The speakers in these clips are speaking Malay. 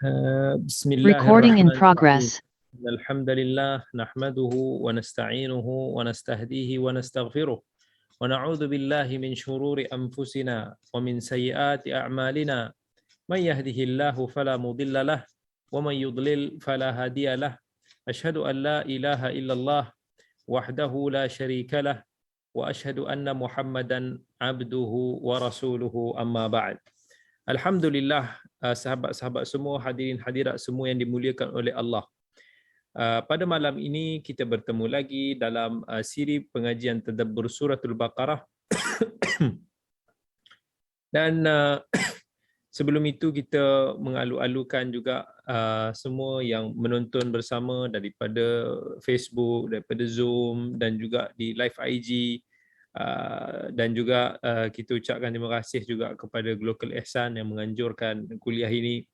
بسم الله Recording in الرحمن الرحيم. progress. الحمد لله نحمده ونستعينه ونستهديه ونستغفره ونعوذ بالله من شرور أنفسنا ومن سيئات أعمالنا من يهده الله فلا مضل له ومن يضلل فلا هادي له أشهد أن لا إله إلا الله وحده لا شريك له وأشهد أن محمدا عبده ورسوله أما بعد. Alhamdulillah, sahabat-sahabat semua, hadirin hadirat semua yang dimuliakan oleh Allah. Pada malam ini kita bertemu lagi dalam siri pengajian tadabbur suratul Baqarah. Dan sebelum itu kita mengalu-alukan juga semua yang menonton bersama daripada Facebook, daripada Zoom dan juga di live IG. Dan juga kita ucapkan terima kasih juga kepada Global Ihsan yang menganjurkan kuliah ini.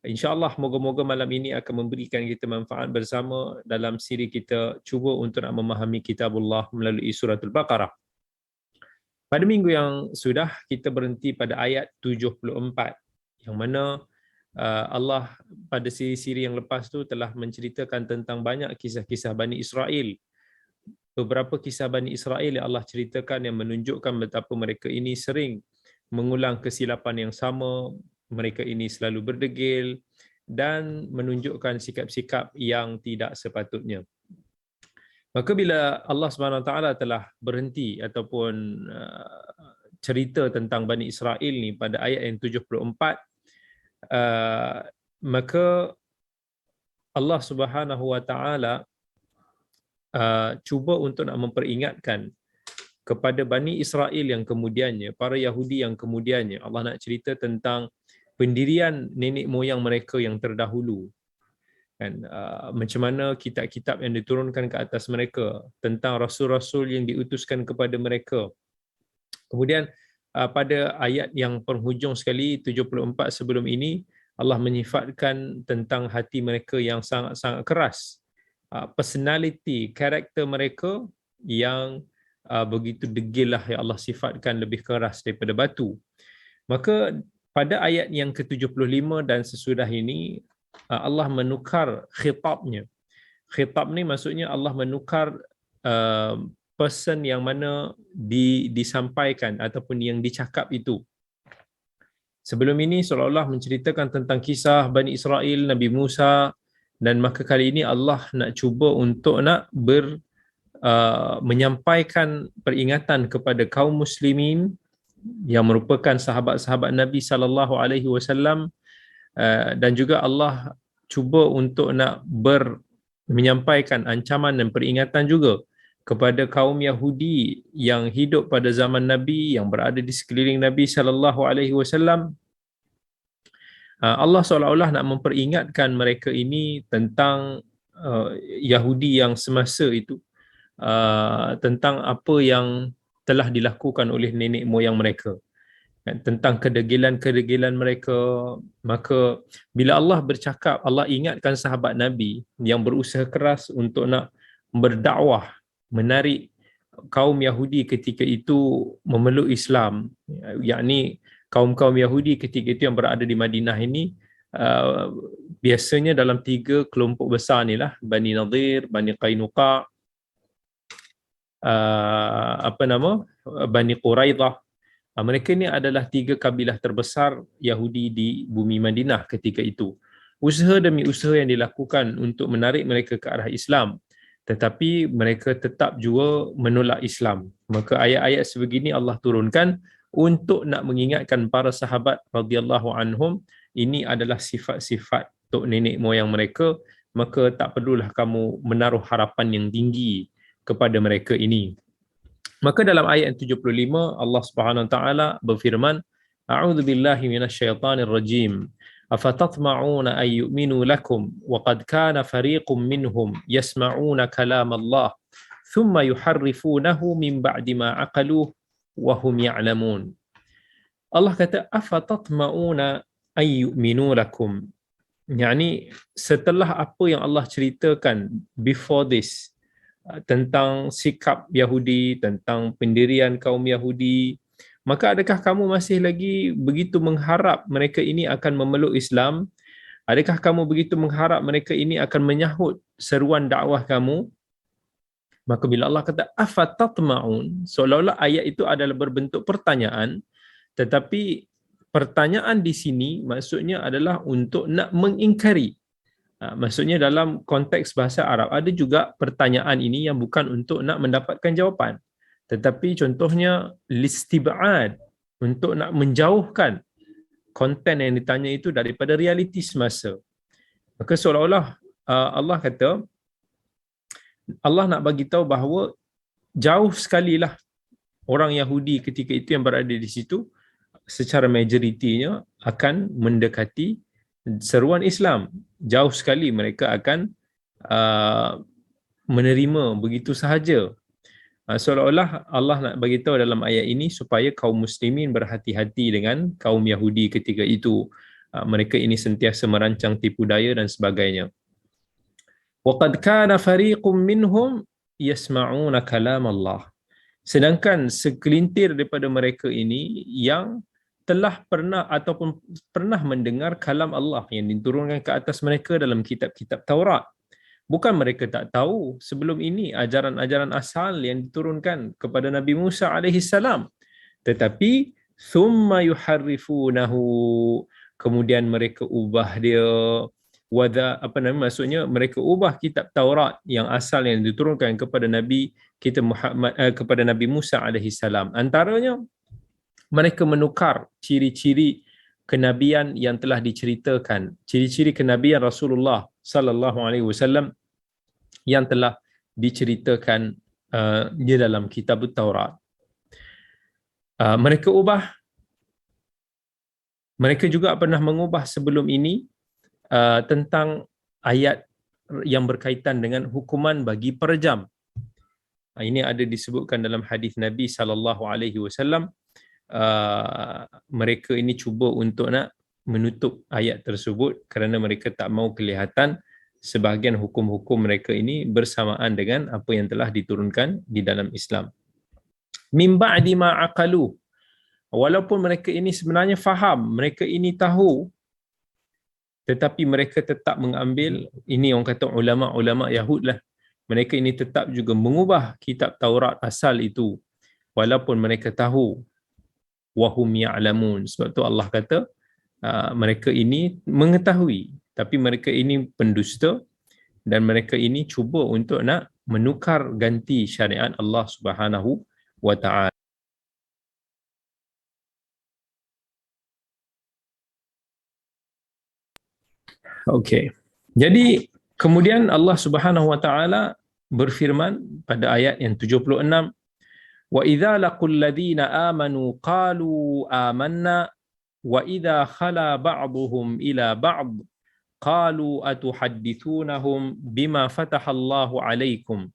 InsyaAllah moga-moga malam ini akan memberikan kita manfaat bersama dalam siri kita cuba untuk nak memahami kitabullah melalui suratul Baqarah. Pada minggu yang sudah kita berhenti pada ayat 74 yang mana Allah pada siri-siri yang lepas tu telah menceritakan tentang banyak kisah-kisah Bani Israel. Beberapa kisah Bani Israel yang Allah ceritakan yang menunjukkan betapa mereka ini sering mengulang kesilapan yang sama, mereka ini selalu berdegil dan menunjukkan sikap-sikap yang tidak sepatutnya. Maka bila Allah SWT telah berhenti ataupun cerita tentang Bani Israel ni pada ayat yang 74, maka Allah SWT cuba untuk nak memperingatkan kepada Bani Israel yang kemudiannya, para Yahudi yang kemudiannya, Allah nak cerita tentang pendirian nenek moyang mereka yang terdahulu. Kan, macam mana kitab-kitab yang diturunkan ke atas mereka, tentang rasul-rasul yang diutuskan kepada mereka. Kemudian pada ayat yang penghujung sekali, 74 sebelum ini, Allah menyifatkan tentang hati mereka yang sangat-sangat keras. Personality, karakter mereka yang begitu degil lah yang Allah sifatkan lebih keras daripada batu. Maka pada ayat yang ke-75 dan sesudah ini Allah menukar khitabnya. Khitab ni maksudnya Allah menukar person yang mana disampaikan ataupun yang dicakap itu. Sebelum ini seolah-olah menceritakan tentang kisah Bani Israel, Nabi Musa, dan maka kali ini Allah nak cuba untuk nak menyampaikan peringatan kepada kaum muslimin yang merupakan sahabat-sahabat Nabi SAW, dan juga Allah cuba untuk nak menyampaikan ancaman dan peringatan juga kepada kaum Yahudi yang hidup pada zaman Nabi, yang berada di sekeliling Nabi SAW. Allah seolah-olah nak memperingatkan mereka ini tentang Yahudi yang semasa itu, tentang apa yang telah dilakukan oleh nenek moyang mereka, tentang kedegilan-kedegilan mereka. Maka bila Allah bercakap, Allah ingatkan sahabat Nabi yang berusaha keras untuk nak berdakwah, menarik kaum Yahudi ketika itu memeluk Islam, yakni kaum-kaum Yahudi ketika itu yang berada di Madinah ini, biasanya dalam 3 kelompok besar ni lah, Bani Nadir, Bani Qainuqa, Bani Quraidah. Mereka ni adalah 3 kabilah terbesar Yahudi di bumi Madinah ketika itu. Usaha demi usaha yang dilakukan untuk menarik mereka ke arah Islam, tetapi mereka tetap juga menolak Islam. Maka ayat-ayat sebegini Allah turunkan untuk nak mengingatkan para sahabat radhiyallahu anhum, ini adalah sifat-sifat tok nenek moyang mereka, maka tak perlulah kamu menaruh harapan yang tinggi kepada mereka ini. Maka dalam ayat 75 Allah Subhanahu wa taala berfirman, a'udzu billahi minasyaitonir rajim. Afatatma'una ay yu'minu lakum wa qad kana fariqum minhum yasma'una kalam Allah thumma yuharrifunahu min ba'di ma aqaluhu wa hum ya'lamun. Allah kata afatatma'una ay yu'minu lakum. Yani setelah apa yang Allah ceritakan before this, tentang sikap Yahudi, tentang pendirian kaum Yahudi, maka adakah kamu masih lagi begitu mengharap mereka ini akan memeluk Islam Adakah kamu begitu mengharap mereka ini akan menyahut seruan dakwah kamu? Maka bila Allah kata afatatma'un, seolah-olah ayat itu adalah berbentuk pertanyaan, tetapi pertanyaan di sini maksudnya adalah untuk nak mengingkari. Maksudnya dalam konteks bahasa Arab ada juga pertanyaan ini yang bukan untuk nak mendapatkan jawapan, tetapi contohnya listib'ad, untuk nak menjauhkan konten yang ditanya itu daripada realiti semasa. Maka seolah-olah Allah kata, Allah nak bagi tahu bahawa jauh sekali lah orang Yahudi ketika itu yang berada di situ secara majoritinya akan mendekati seruan Islam. Jauh sekali mereka akan menerima begitu sahaja. Seolah-olah Allah nak bagi tahu dalam ayat ini supaya kaum muslimin berhati-hati dengan kaum Yahudi ketika itu. Mereka ini sentiasa merancang tipu daya dan sebagainya. وَقَدْ كَانَ فَرِيقٌ مِّنْهُمْ يَسْمَعُونَ كَلَامَ اللَّهِ. Sedangkan segelintir daripada mereka ini yang telah pernah ataupun pernah mendengar kalam Allah yang diturunkan ke atas mereka dalam kitab-kitab Taurat. Bukan mereka tak tahu sebelum ini ajaran-ajaran asal yang diturunkan kepada Nabi Musa AS, tetapi thumma yuharrifunahu, kemudian mereka ubah dia. Maksudnya mereka ubah kitab Taurat yang asal yang diturunkan kepada Nabi kita Muhammad, kepada Nabi Musa AS. Antaranya mereka menukar ciri-ciri kenabian yang telah diceritakan, ciri-ciri kenabian Rasulullah sallallahu alaihi wasallam yang telah diceritakan di dalam kitab Taurat. Mereka ubah. Mereka juga pernah mengubah sebelum ini tentang ayat yang berkaitan dengan hukuman bagi perejam. Ini ada disebutkan dalam hadis Nabi sallallahu alaihi wasallam. Mereka ini cuba untuk nak menutup ayat tersebut kerana mereka tak mau kelihatan sebahagian hukum-hukum mereka ini bersamaan dengan apa yang telah diturunkan di dalam Islam. Min ba'di ma aqalu, walaupun mereka ini sebenarnya faham, mereka ini tahu, tetapi mereka tetap mengambil, ini orang kata ulama-ulama Yahud lah, mereka ini tetap juga mengubah kitab Taurat asal itu walaupun mereka tahu. Wahum ya'lamun, sebab tu Allah kata mereka ini mengetahui tapi mereka ini pendusta dan mereka ini cuba untuk nak menukar ganti syariat Allah Subhanahu wa ta'ala. Okey. Jadi kemudian Allah Subhanahu wa ta'ala berfirman pada ayat yang 76, wa idza laqul ladzina amanu qalu amanna wa idza khala ba'dhum ila ba'd qalu atuhaddithunahum bima fatahallahu 'alaikum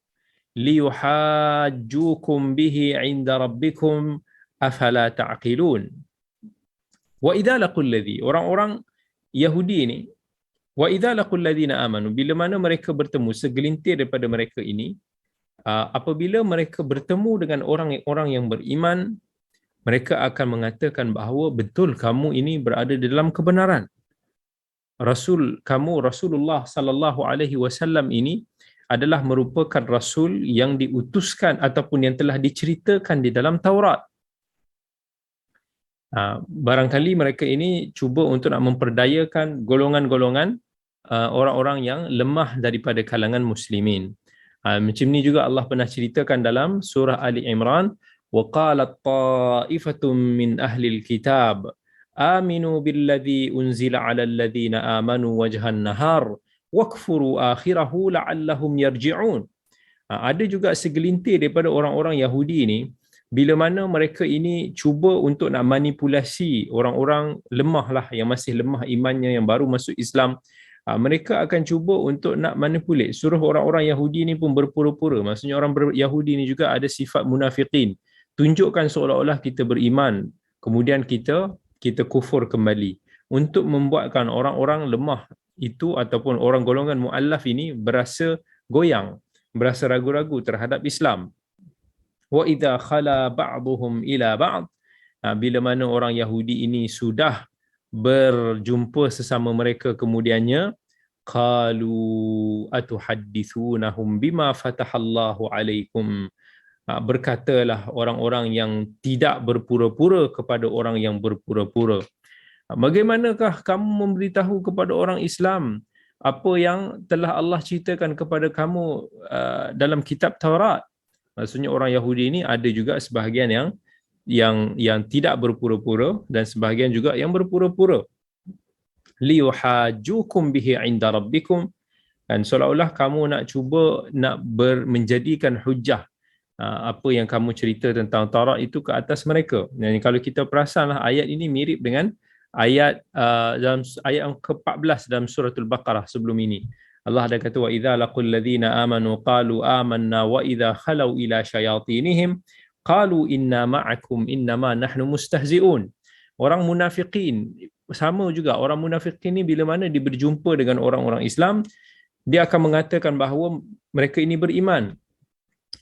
liyuhajjukum bihi 'inda rabbikum afala ta'qilun. Wa idza laqul ladzi, orang-orang Yahudi ini, wa idza laqul ladzina amanu, bila mana mereka bertemu, segelintir daripada mereka ini, apabila mereka bertemu dengan orang-orang yang beriman, mereka akan mengatakan bahawa betul kamu ini berada di dalam kebenaran. Rasulullah sallallahu alaihi wasallam ini adalah merupakan rasul yang diutuskan ataupun yang telah diceritakan di dalam Taurat. Barangkali mereka ini cuba untuk nak memperdayakan golongan-golongan orang-orang yang lemah daripada kalangan muslimin. Macam ni juga Allah pernah ceritakan dalam surah Ali Imran, wa qalat ta'ifatum min ahli alkitab aminu billadhi unzila 'ala alladhina amanu wajhan nahar wakfuru akhirahu la'allahum yarji'un. Ada juga segelintir daripada orang-orang Yahudi ini, bila mana mereka ini cuba untuk nak manipulasi orang-orang lemah lah, yang masih lemah imannya, yang baru masuk Islam. Mereka akan cuba untuk nak manipulate, suruh orang-orang Yahudi ni pun berpura-pura. Maksudnya orang Yahudi ni juga ada sifat munafiqin, tunjukkan seolah-olah kita beriman, kemudian kita kufur kembali, untuk membuatkan orang-orang lemah itu ataupun orang golongan mu'allaf ini berasa goyang, berasa ragu-ragu terhadap Islam. Wa idza khala ba'dhum ila ba'd, bila mana orang Yahudi ini sudah berjumpa sesama mereka kemudiannya, qalu atuhaddithunahum bima fatahallahu alaikum. Berkatalah orang-orang yang tidak berpura-pura kepada orang yang berpura-pura, bagaimanakah kamu memberitahu kepada orang Islam apa yang telah Allah ceritakan kepada kamu dalam kitab Taurat? Maksudnya orang Yahudi ini ada juga sebahagian yang tidak berpura-pura dan sebahagian juga yang berpura-pura. Liyuhajjukum bihi 'inda rabbikum, dan seolah-olah kamu nak cuba menjadikan hujah apa yang kamu cerita tentang Taurat itu ke atas mereka. Dan kalau kita perasanlah, ayat ini mirip dengan ayat dalam ayat yang ke-14 dalam suratul Baqarah sebelum ini. Allah ada kata, wa idza laqul ladzina amanu qalu amanna wa idza khalau ila syayatinihim qalu inna ma'akum innama nahnu mustahzi'un. Orang munafikin sama juga. Orang munafikin ni bila mana dia berjumpa dengan orang-orang Islam, dia akan mengatakan bahawa mereka ini beriman.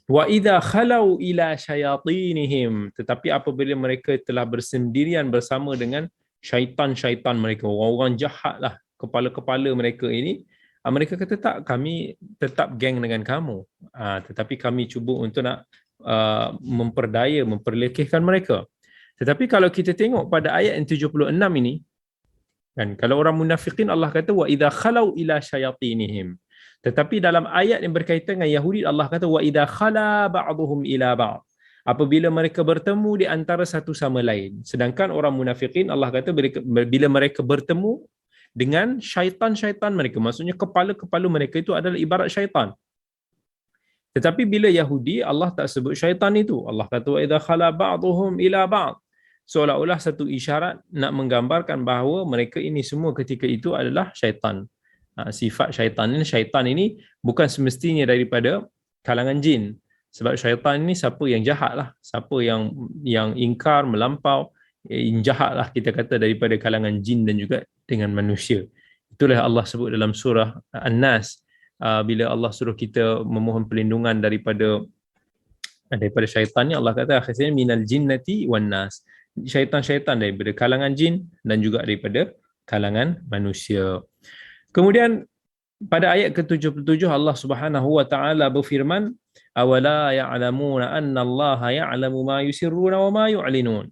Wa idza khalau ila syayatinihim, tetapi apabila mereka telah bersendirian bersama dengan syaitan-syaitan mereka, orang-orang jahatlah, kepala-kepala mereka ini, mereka kata tak, kami tetap geng dengan kamu, tetapi kami cuba untuk nak memperdaya, memperlekehkan mereka. Tetapi kalau kita tengok pada ayat yang 76 ini, kan, kalau orang munafikin Allah kata wa idza khalau ila syayatinihim, tetapi dalam ayat yang berkaitan dengan Yahudi Allah kata wa idza khala ba'dhum ila ba'd, apabila mereka bertemu di antara satu sama lain. Sedangkan orang munafikin Allah kata bila mereka bertemu dengan syaitan-syaitan mereka, maksudnya kepala-kepala mereka itu adalah ibarat syaitan. Tetapi bila Yahudi, Allah tak sebut syaitan itu. Allah kata wa idza khala ba'dhum ila ba'd, seolah-olah satu isyarat nak menggambarkan bahawa mereka ini semua ketika itu adalah syaitan. Sifat syaitan ini bukan semestinya daripada kalangan jin, sebab syaitan ini siapa yang jahat lah, siapa yang ingkar, melampau, jahat lah kita kata, daripada kalangan jin dan juga dengan manusia. Itulah Allah sebut dalam surah An-Nas, bila Allah suruh kita memohon perlindungan daripada syaitan ni, Allah kata akhirnya minal jinnati wan nas, syaitan-syaitan daripada kalangan jin dan juga daripada kalangan manusia. Kemudian pada ayat ke-77 Allah Subhanahu wa taala berfirman, awala ya'lamuna anna Allah ya'lamu ma yusirruna wa ma yu'linun.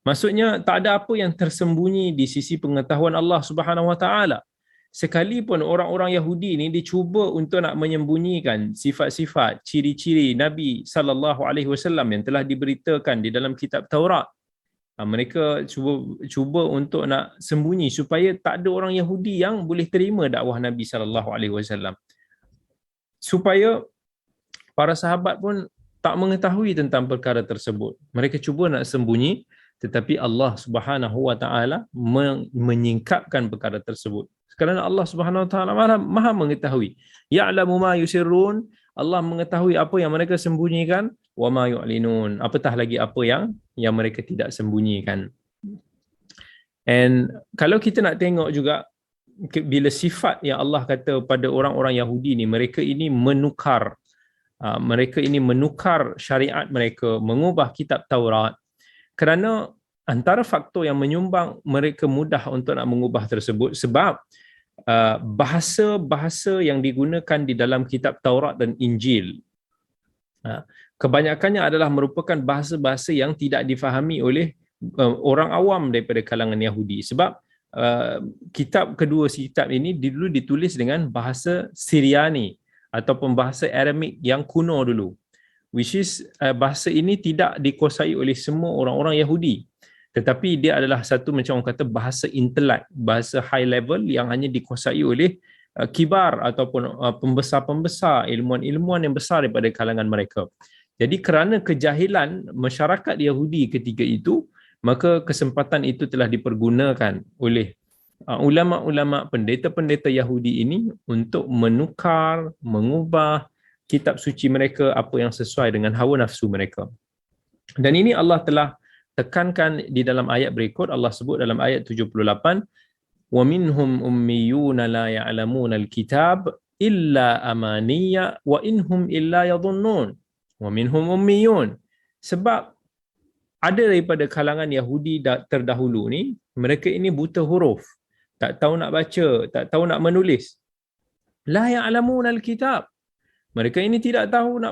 Maksudnya tak ada apa yang tersembunyi di sisi pengetahuan Allah Subhanahu wa taala. Sekalipun orang-orang Yahudi ini dicuba untuk nak menyembunyikan sifat-sifat, ciri-ciri Nabi sallallahu alaihi wasallam yang telah diberitakan di dalam kitab Taurat, mereka cuba untuk nak sembunyi supaya tak ada orang Yahudi yang boleh terima dakwah Nabi sallallahu alaihi wasallam, supaya para sahabat pun tak mengetahui tentang perkara tersebut. Mereka cuba nak sembunyi, tetapi Allah Subhanahu wa taala menyingkapkan perkara tersebut. Kerana Allah Subhanahu wa taala Maha mengetahui. Ya'lamu ma yusirrun, Allah mengetahui apa yang mereka sembunyikan, wa ma yu'linun, apatah lagi apa yang mereka tidak sembunyikan. And kalau kita nak tengok juga, bila sifat yang Allah kata pada orang-orang Yahudi ni, mereka ini menukar syariat mereka, mengubah kitab Taurat, kerana antara faktor yang menyumbang mereka mudah untuk nak mengubah tersebut, sebab bahasa-bahasa yang digunakan di dalam kitab Taurat dan Injil, kebanyakannya adalah merupakan bahasa-bahasa yang tidak difahami oleh orang awam daripada kalangan Yahudi. Sebab kedua kitab ini dulu ditulis dengan bahasa Syriani ataupun bahasa Aramik yang kuno dulu, which is bahasa ini tidak dikuasai oleh semua orang-orang Yahudi, tetapi dia adalah satu macam orang kata bahasa intelek, bahasa high level yang hanya dikuasai oleh kibar ataupun pembesar-pembesar, ilmuwan-ilmuwan yang besar daripada kalangan mereka. Jadi kerana kejahilan masyarakat Yahudi ketika itu, maka kesempatan itu telah dipergunakan oleh ulama-ulama, pendeta-pendeta Yahudi ini untuk menukar, mengubah kitab suci mereka apa yang sesuai dengan hawa nafsu mereka. Dan ini Allah telah tekankan di dalam ayat berikut. Allah sebut dalam ayat 78, wa minhum ummiyuna la ya'lamuna al-kitab illa amaniya wa inhum illa yadhunnun. Wa minhum ummiyun, sebab ada daripada kalangan Yahudi terdahulu ni, mereka ini buta huruf, tak tahu nak baca, tak tahu nak menulis. La ya'lamuna al-kitab. Mereka ini tidak tahu nak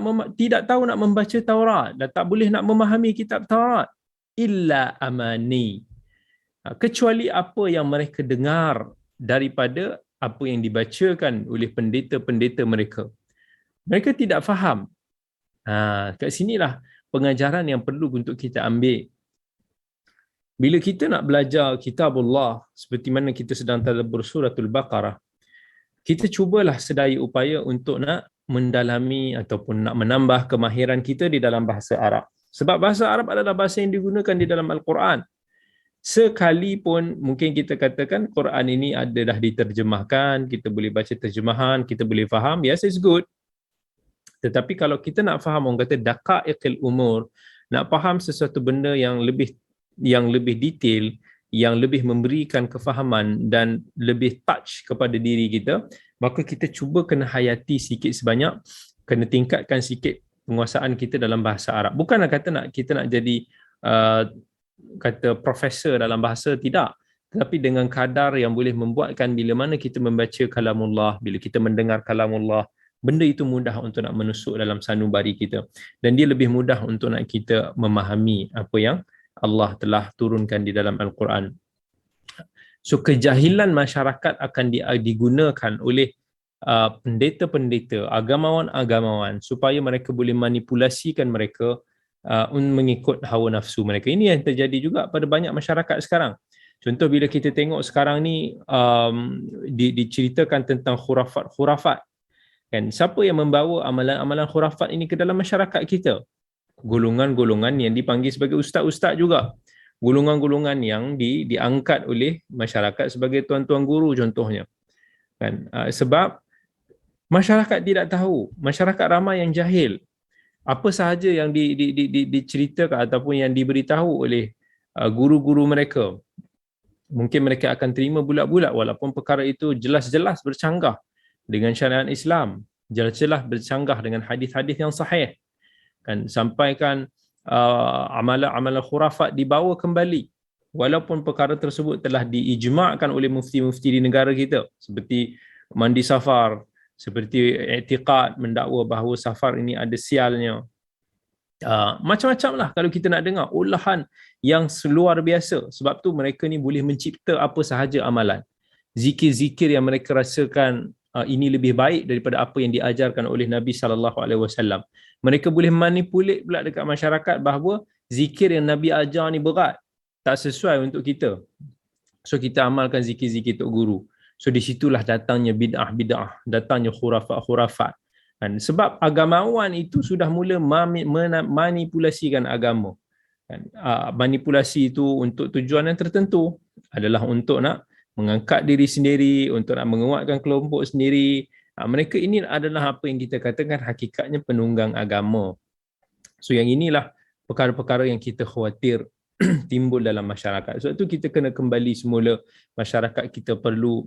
membaca Taurat dan tak boleh nak memahami kitab Taurat. Illa amani. Kecuali apa yang mereka dengar daripada apa yang dibacakan oleh pendeta-pendeta mereka. Mereka tidak faham. Kat sinilah pengajaran yang perlu untuk kita ambil. Bila kita nak belajar kitabullah, seperti mana kita sedang tadabbur suratul Baqarah, kita cubalah sedaya upaya untuk nak mendalami ataupun nak menambah kemahiran kita di dalam bahasa Arab. Sebab bahasa Arab adalah bahasa yang digunakan di dalam Al-Quran. Sekalipun mungkin kita katakan Quran ini adalah diterjemahkan, kita boleh baca terjemahan, kita boleh faham, yes, it's good. Tetapi kalau kita nak faham, orang kata daqaiqil umur, nak faham sesuatu benda yang lebih detail, yang lebih memberikan kefahaman dan lebih touch kepada diri kita, maka kita cuba kena hayati sikit sebanyak, kena tingkatkan sikit penguasaan kita dalam bahasa Arab. Bukanlah kata kita nak jadi kata profesor dalam bahasa, tidak. Tetapi dengan kadar yang boleh membuatkan bila mana kita membaca kalamullah, bila kita mendengar kalamullah, benda itu mudah untuk nak menusuk dalam sanubari kita. Dan dia lebih mudah untuk nak kita memahami apa yang Allah telah turunkan di dalam Al-Quran. So kejahilan masyarakat akan digunakan oleh pendeta-pendeta, agamawan-agamawan supaya mereka boleh manipulasikan mereka mengikut hawa nafsu mereka. Ini yang terjadi juga pada banyak masyarakat sekarang. Contoh bila kita tengok sekarang ni diceritakan tentang khurafat. Kan, siapa yang membawa amalan-amalan khurafat ini ke dalam masyarakat kita? Golongan-golongan yang dipanggil sebagai ustaz-ustaz juga. Golongan-golongan yang diangkat oleh masyarakat sebagai tuan-tuan guru contohnya. Kan, sebab masyarakat tidak tahu, masyarakat ramai yang jahil. Apa sahaja yang diceritakan ataupun yang diberitahu oleh guru-guru mereka, mungkin mereka akan terima bulat-bulat walaupun perkara itu jelas-jelas bercanggah dengan syariat Islam, jelas-jelas bercanggah dengan hadis-hadis yang sahih. Kan, sampaikan amalan-amalan khurafat dibawa kembali walaupun perkara tersebut telah diijma'kan oleh mufti-mufti di negara kita, seperti mandi safar, seperti i'tiqad mendakwa bahawa safar ini ada sialnya. Macam-macam lah kalau kita nak dengar olahan yang luar biasa. Sebab tu mereka ni boleh mencipta apa sahaja amalan, zikir-zikir yang mereka rasakan ini lebih baik daripada apa yang diajarkan oleh Nabi SAW. Mereka boleh manipulate pula dekat masyarakat bahawa zikir yang Nabi ajar ni berat, tak sesuai untuk kita. So kita amalkan zikir-zikir Tok Guru. So di situlah datangnya bid'ah-bid'ah, datangnya khurafat-khurafat. Dan sebab agamawan itu sudah mula manipulasikan agama. Dan manipulasi itu untuk tujuan yang tertentu, adalah untuk nak mengangkat diri sendiri, untuk nak menguatkan kelompok sendiri. Mereka ini adalah apa yang kita katakan hakikatnya penunggang agama. So yang inilah perkara-perkara yang kita khawatir timbul dalam masyarakat. Sebab itu kita kena kembali semula, masyarakat kita perlu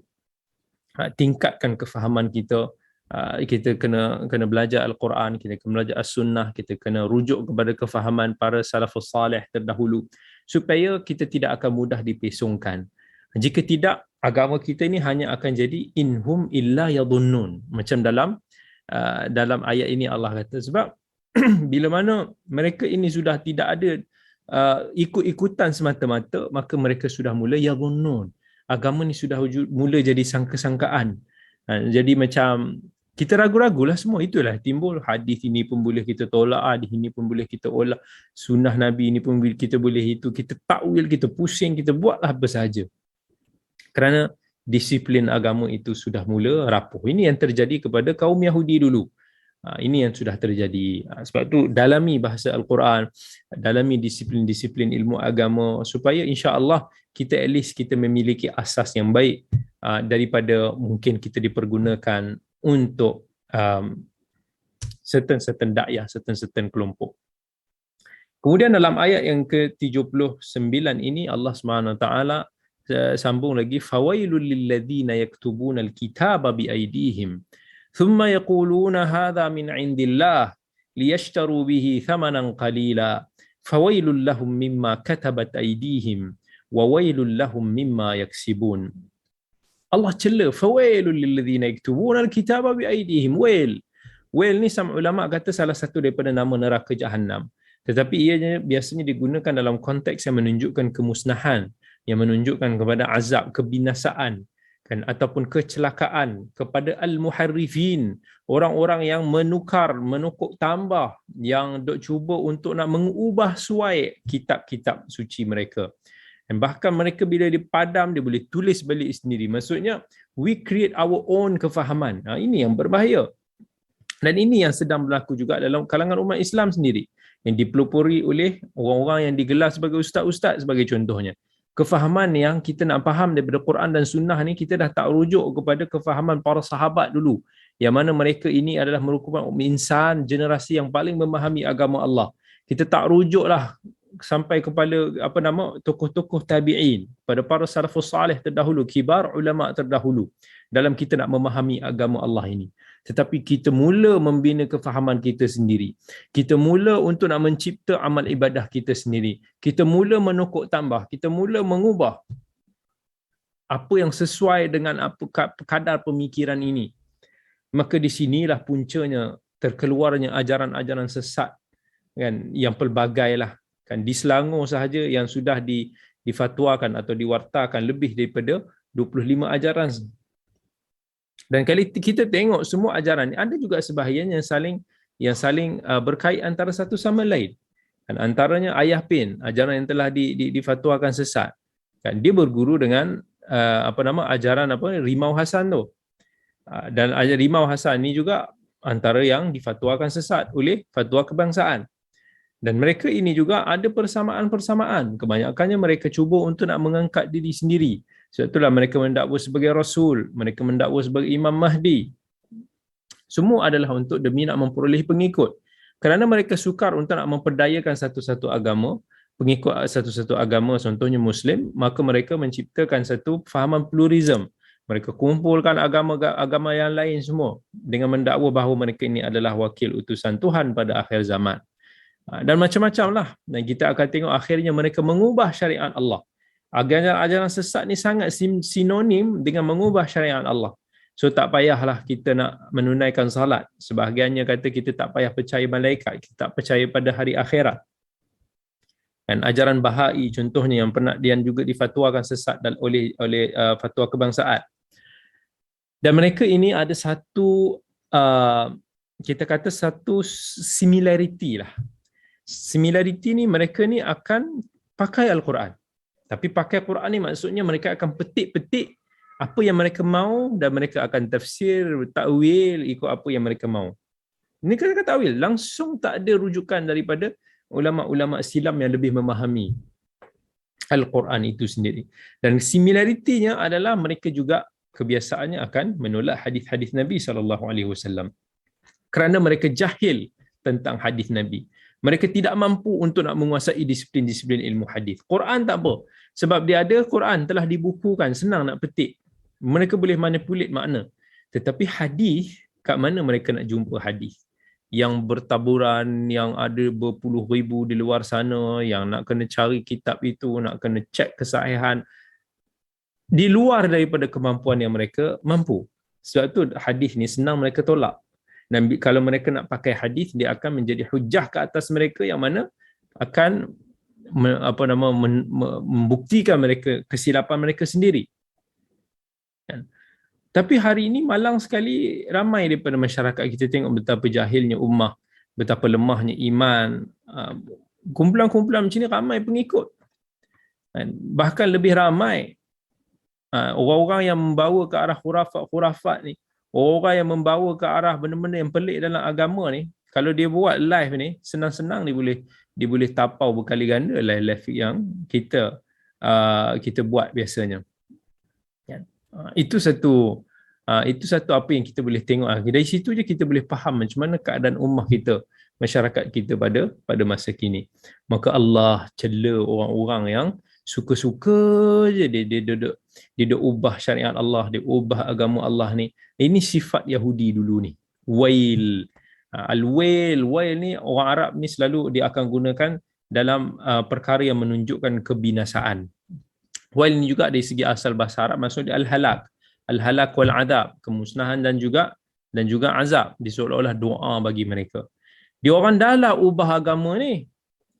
tingkatkan kefahaman kita. Kita kena belajar Al-Quran, kita kena belajar As-Sunnah, kita kena rujuk kepada kefahaman para salafus salih terdahulu supaya kita tidak akan mudah dipesongkan. Jika tidak, agama kita ini hanya akan jadi inhum illa yadhunnun. Macam dalam ayat ini Allah kata, sebab bila mana mereka ini sudah tidak ada ikut-ikutan semata-mata, maka mereka sudah mula yadhunnun. Agama ni sudah mula jadi sangka-sangkaan. Jadi macam kita ragu-ragulah semua. Itulah timbul hadis ini pun boleh kita tolak, hadis ini pun boleh kita olah, sunnah Nabi ini pun kita boleh itu, kita takwil, kita pusing, kita buatlah apa sahaja. Kerana disiplin agama itu sudah mula rapuh. Ini yang terjadi kepada kaum Yahudi dulu. Ini yang sudah terjadi. Sebab tu dalami bahasa Al-Quran, dalami disiplin-disiplin ilmu agama supaya insya-Allah kita at least kita memiliki asas yang baik daripada mungkin kita dipergunakan untuk certain dakwah, certain kelompok. Kemudian dalam ayat yang ke-79 ini Allah Subhanahu Wa Taala sambung lagi, fawailul lilladzina yaktubuna alkitaba biaydihim thumma yaquluna hadha min indillah liyashtaru bihi thamanan qalila fawailul lahum mimma katabat aydihim wa wailul lahum mimma yaksibun. Allah cela, fawailul lilladzina yaktubuna alkitaba biaydihim. Wail ni sama ulama kata salah satu daripada nama neraka Jahannam. Tetapi ianya biasanya digunakan dalam konteks yang menunjukkan kemusnahan, yang menunjukkan kepada azab, kebinasaan, kan, ataupun kecelakaan kepada al-muharrifin, orang-orang yang menukuk tambah, yang dok cuba untuk nak mengubah suai kitab-kitab suci mereka. Dan bahkan mereka bila dipadam, dia boleh tulis balik sendiri. Maksudnya, we create our own kefahaman. Ini yang berbahaya. Dan ini yang sedang berlaku juga dalam kalangan umat Islam sendiri, yang dipelopori oleh orang-orang yang digelar sebagai ustaz-ustaz sebagai contohnya. Kefahaman yang kita nak faham daripada Quran dan Sunnah ni, kita dah tak rujuk kepada kefahaman para sahabat dulu, yang mana mereka ini adalah merupakan insan generasi yang paling memahami agama Allah. Kita tak rujuklah sampai kepada tokoh-tokoh tabi'in, pada para salafus salih terdahulu, kibar ulama terdahulu dalam kita nak memahami agama Allah ini. Tetapi kita mula membina kefahaman kita sendiri. Kita mula untuk nak mencipta amal ibadah kita sendiri. Kita mula menukuk tambah, kita mula mengubah apa yang sesuai dengan kadar pemikiran ini. Maka di sinilah puncanya terkeluarnya ajaran-ajaran sesat, kan, yang pelbagai lah. Kan, di Selangor sahaja yang sudah difatwakan atau diwartakan lebih daripada 25 ajaran. Dan kalau kita tengok semua ajaran ni, ada juga sebahagian yang saling berkait antara satu sama lain. Kan, antaranya Ayah Pin, ajaran yang telah difatwakan sesat. Kan, dia berguru dengan ajaran Rimau Hasan tu. Dan ajaran Rimau Hasan ni juga antara yang difatwakan sesat oleh Fatwa Kebangsaan. Dan mereka ini juga ada persamaan-persamaan. Kebanyakannya mereka cuba untuk nak mengangkat diri sendiri. Sebab itulah mereka mendakwa sebagai Rasul, mereka mendakwa sebagai Imam Mahdi. Semua adalah untuk demi nak memperoleh pengikut. Kerana mereka sukar untuk nak memperdayakan satu-satu agama, pengikut satu-satu agama, contohnya Muslim, maka mereka menciptakan satu fahaman pluralism. Mereka kumpulkan agama yang lain semua dengan mendakwa bahawa mereka ini adalah wakil utusan Tuhan pada akhir zaman. Dan macam-macam lah. Dan kita akan tengok akhirnya mereka mengubah syariat Allah. Ajaran sesat ni sangat sinonim dengan mengubah syariat Allah. So tak payahlah kita nak menunaikan salat. Sebahagiannya kata kita tak payah percaya malaikat, kita tak percaya pada hari akhirat. Dan ajaran Bahai contohnya yang pernah dan juga difatwakan sesat oleh Fatwa Kebangsaan. Dan mereka ini ada satu kita kata satu similarity lah. Similarity ni, mereka ni akan pakai Al-Quran. Tapi pakai Quran ni maksudnya mereka akan petik-petik apa yang mereka mahu dan mereka akan tafsir, takwil ikut apa yang mereka mahu. Ini kata takwil, langsung tak ada rujukan daripada ulama-ulama silam yang lebih memahami Al-Quran itu sendiri. Dan similaritinya adalah mereka juga kebiasaannya akan menolak hadis-hadis Nabi SAW. Kerana mereka jahil tentang hadis Nabi. Mereka tidak mampu untuk nak menguasai disiplin-disiplin ilmu hadis. Quran tak apa. Sebab dia ada, Quran telah dibukukan, senang nak petik. Mereka boleh manipulate makna. Tetapi hadis, kat mana mereka nak jumpa hadis? Yang bertaburan, yang ada berpuluh ribu di luar sana, yang nak kena cari kitab itu, nak kena cek kesahihan. Di luar daripada kemampuan yang mereka mampu. Sebab tu hadis ni senang mereka tolak. Dan kalau mereka nak pakai hadis, dia akan menjadi hujah ke atas mereka yang mana akan membuktikan mereka kesilapan mereka sendiri. Tapi hari ini malang sekali ramai daripada masyarakat kita tengok betapa jahilnya ummah, betapa lemahnya iman. Kumpulan-kumpulan macam ni ramai pengikut. Bahkan lebih ramai orang-orang yang membawa ke arah khurafat ni, orang yang membawa ke arah benda-benda yang pelik dalam agama ni, kalau dia buat live ni, senang-senang dia boleh tapau berkali ganda live yang kita buat biasanya. Itu satu apa yang kita boleh tengok. Dari situ je kita boleh faham macam mana keadaan ummah kita, masyarakat kita pada masa kini. Maka Allah cela orang-orang yang suka-suka je dia ubah syariat Allah, dia ubah agama Allah ni. Ini sifat Yahudi dulu ni. Wail. Al-wail ni orang Arab ni selalu dia akan gunakan dalam perkara yang menunjukkan kebinasaan. Wail ini juga dari segi asal bahasa Arab maksudnya al-halak. Al-halak wal adab, kemusnahan dan juga azab. Seolah-olah doa bagi mereka. Dia orang dah lah ubah agama ni.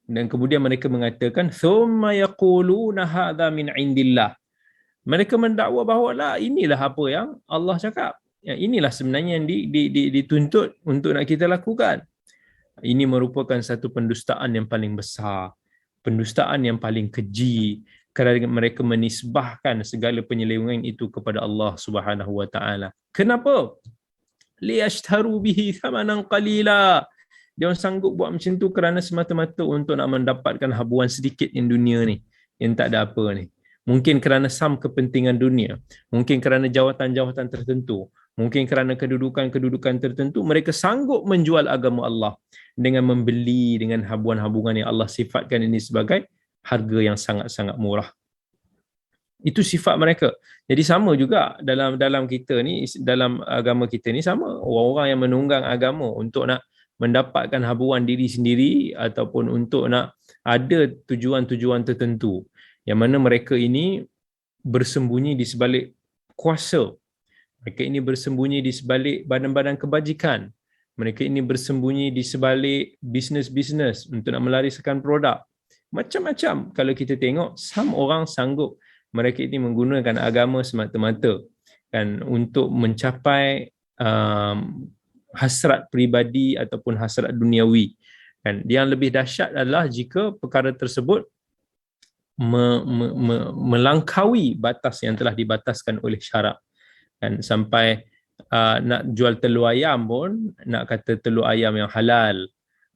Dan kemudian mereka mengatakan thumma yaquluna hadza min indillah. Mereka mendakwa bahawa lah inilah apa yang Allah cakap. Ya, inilah sebenarnya yang dituntut untuk nak kita lakukan. Ini merupakan satu pendustaan yang paling besar. Pendustaan yang paling keji. Kerana mereka menisbahkan segala penyelewengan itu kepada Allah Subhanahu wa taala. Kenapa? Liyashtaru bihi thamanan qalila. Dia orang sanggup buat macam tu kerana semata-mata untuk nak mendapatkan habuan sedikit yang dunia ni, yang tak ada apa ni. Mungkin kerana kepentingan dunia, mungkin kerana jawatan-jawatan tertentu, mungkin kerana kedudukan-kedudukan tertentu, mereka sanggup menjual agama Allah dengan membeli dengan habuan-habuan yang Allah sifatkan ini sebagai harga yang sangat-sangat murah. Itu sifat mereka. Jadi sama juga dalam kita ni, dalam agama kita ni sama. Orang-orang yang menunggang agama untuk nak mendapatkan habuan diri sendiri ataupun untuk nak ada tujuan-tujuan tertentu. Yang mana mereka ini bersembunyi di sebalik kuasa. Mereka ini bersembunyi di sebalik badan-badan kebajikan. Mereka ini bersembunyi di sebalik bisnes-bisnes untuk nak melarikan produk. Macam-macam kalau kita tengok, orang sanggup mereka ini menggunakan agama semata-mata kan untuk mencapai hasrat peribadi ataupun hasrat duniawi. Kan yang lebih dahsyat adalah jika perkara tersebut melangkaui batas yang telah dibataskan oleh syarak. Kan sampai nak jual telur ayam pun nak kata telur ayam yang halal.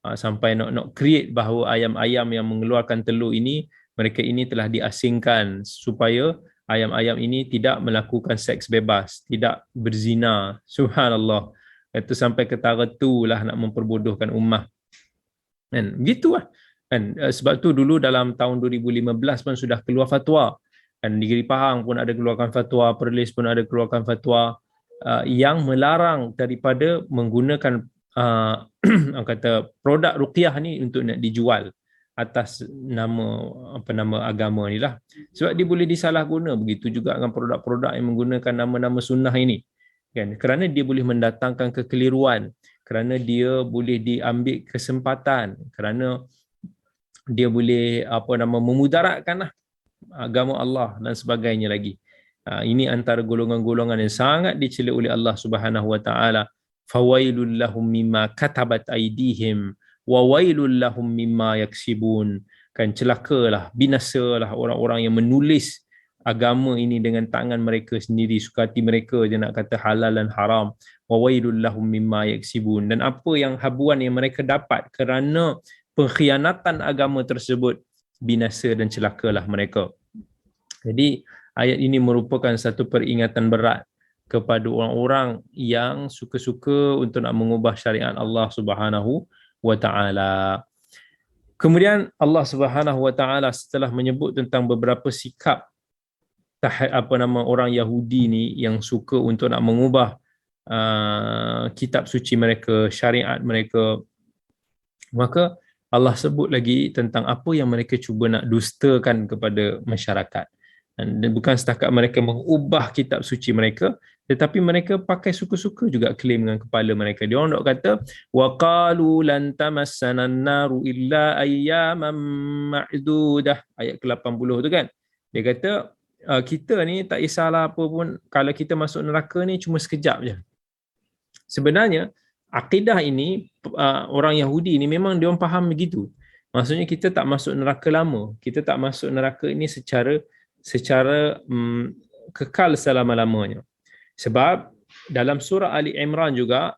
Sampai nak create bahawa ayam-ayam yang mengeluarkan telur ini, mereka ini telah diasingkan supaya ayam-ayam ini tidak melakukan seks bebas, tidak berzina. Subhanallah. Itu sampai ke taraf itulah nak memperbodohkan ummah. Kan begitulah. Kan sebab tu dulu dalam tahun 2015 pun sudah keluar fatwa. Kan Negeri Pahang pun ada keluarkan fatwa, Perlis pun ada keluarkan fatwa yang melarang daripada menggunakan kata produk ruqyah ni untuk nak dijual atas nama agama ni lah. Sebab dia boleh disalahguna. Begitu juga dengan produk-produk yang menggunakan nama-nama sunnah ini. Kan? Kerana dia boleh mendatangkan kekeliruan, kerana dia boleh diambil kesempatan, kerana dia boleh memudaratkan agama Allah dan sebagainya lagi. Ini antara golongan-golongan yang sangat dicela oleh Allah Subhanahu wa taala. Fawailul lahum mimma katabat aydihim wa wailul lahum mimma yaksibun. Kan celakalah, binasalah orang-orang yang menulis agama ini dengan tangan mereka sendiri, suka hati mereka je nak kata halal dan haram. Wa wailul lahum mimma yaksibun. Dan apa yang habuan yang mereka dapat kerana pengkhianatan agama tersebut, binasa dan celakalah mereka. Jadi ayat ini merupakan satu peringatan berat kepada orang-orang yang suka-suka untuk nak mengubah syariat Allah Subhanahu wa taala. Kemudian Allah Subhanahu wa taala setelah menyebut tentang beberapa sikap orang Yahudi ni yang suka untuk nak mengubah kitab suci mereka, syariat mereka, maka Allah sebut lagi tentang apa yang mereka cuba nak dustakan kepada masyarakat. Dan bukan setakat mereka mengubah kitab suci mereka, tetapi mereka pakai suka-suka juga klaim dengan kepala mereka. Dia orang dok kata wa qalu lan tamassana an-naru illa ayyaman ma'dudah, ayat ke-80 tu kan. Dia kata kita ni tak kisahlah apa pun, kalau kita masuk neraka ni cuma sekejap je. Sebenarnya akidah ini orang Yahudi ni memang dia orang faham begitu. Maksudnya kita tak masuk neraka lama, kita tak masuk neraka ini secara kekal selama-lamanya. Sebab dalam surah Ali Imran juga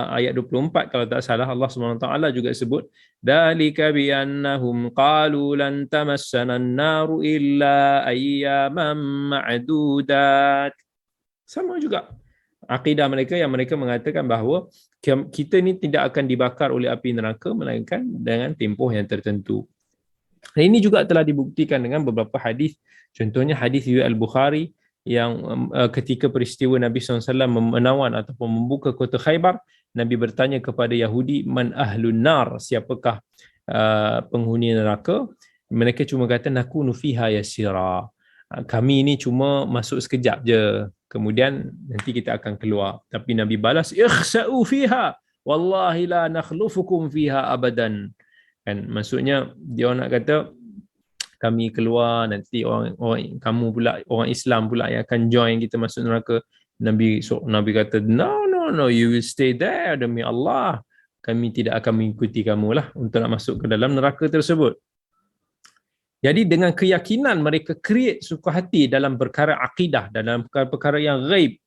ayat 24 kalau tak salah, Allah SWT juga sebut dalika bi annahum qalu lan tamassana an-naru illa ayyaman ma'dudat. Sama juga akidah mereka yang mereka mengatakan bahawa kita ni tidak akan dibakar oleh api neraka melainkan dengan tempoh yang tertentu. Dan ini juga telah dibuktikan dengan beberapa hadis. Contohnya hadis riwayat Al-Bukhari yang ketika peristiwa Nabi SAW menawan ataupun membuka kota Khaybar, Nabi bertanya kepada Yahudi, man ahlun nar, siapakah penghuni neraka, mereka cuma kata nakunu fiha yasira. Kami ni cuma masuk sekejap je, kemudian nanti kita akan keluar. Tapi Nabi balas, ikhsa'u fiha wallahi la nakhlufukum fiha abadan. Kan maksudnya dia nak kata kami keluar, nanti orang kamu pula, orang Islam pula yang akan join kita masuk neraka. Nabi kata no, you will stay there demi Allah, kami tidak akan mengikuti kamu lah untuk nak masuk ke dalam neraka tersebut. Jadi dengan keyakinan mereka create suka hati dalam perkara akidah, dalam perkara-perkara yang ghaib,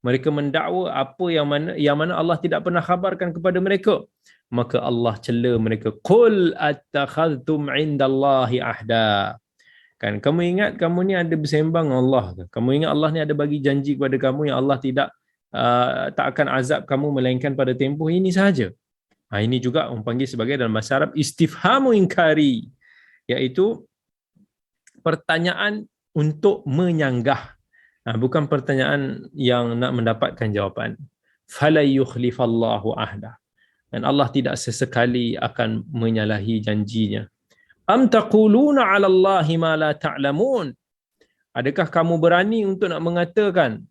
mereka mendakwa apa yang mana Allah tidak pernah khabarkan kepada mereka, maka Allah cela mereka. Qul attakhadhtum indallahi ahda. Kan kamu ingat kamu ni ada bersembang Allah ke? Kamu ingat Allah ni ada bagi janji kepada kamu yang Allah tak akan azab kamu melainkan pada tempoh ini sahaja. Ini juga orang panggil sebagai dalam bahasa Arab istifhamu inkari, iaitu pertanyaan untuk menyanggah, bukan pertanyaan yang nak mendapatkan jawapan. Fala yukhlifallahu ahda, dan Allah tidak sesekali akan menyalahi janjinya. Am taquluna 'ala Allahi ma la ta'lamun, adakah kamu berani untuk nak mengatakan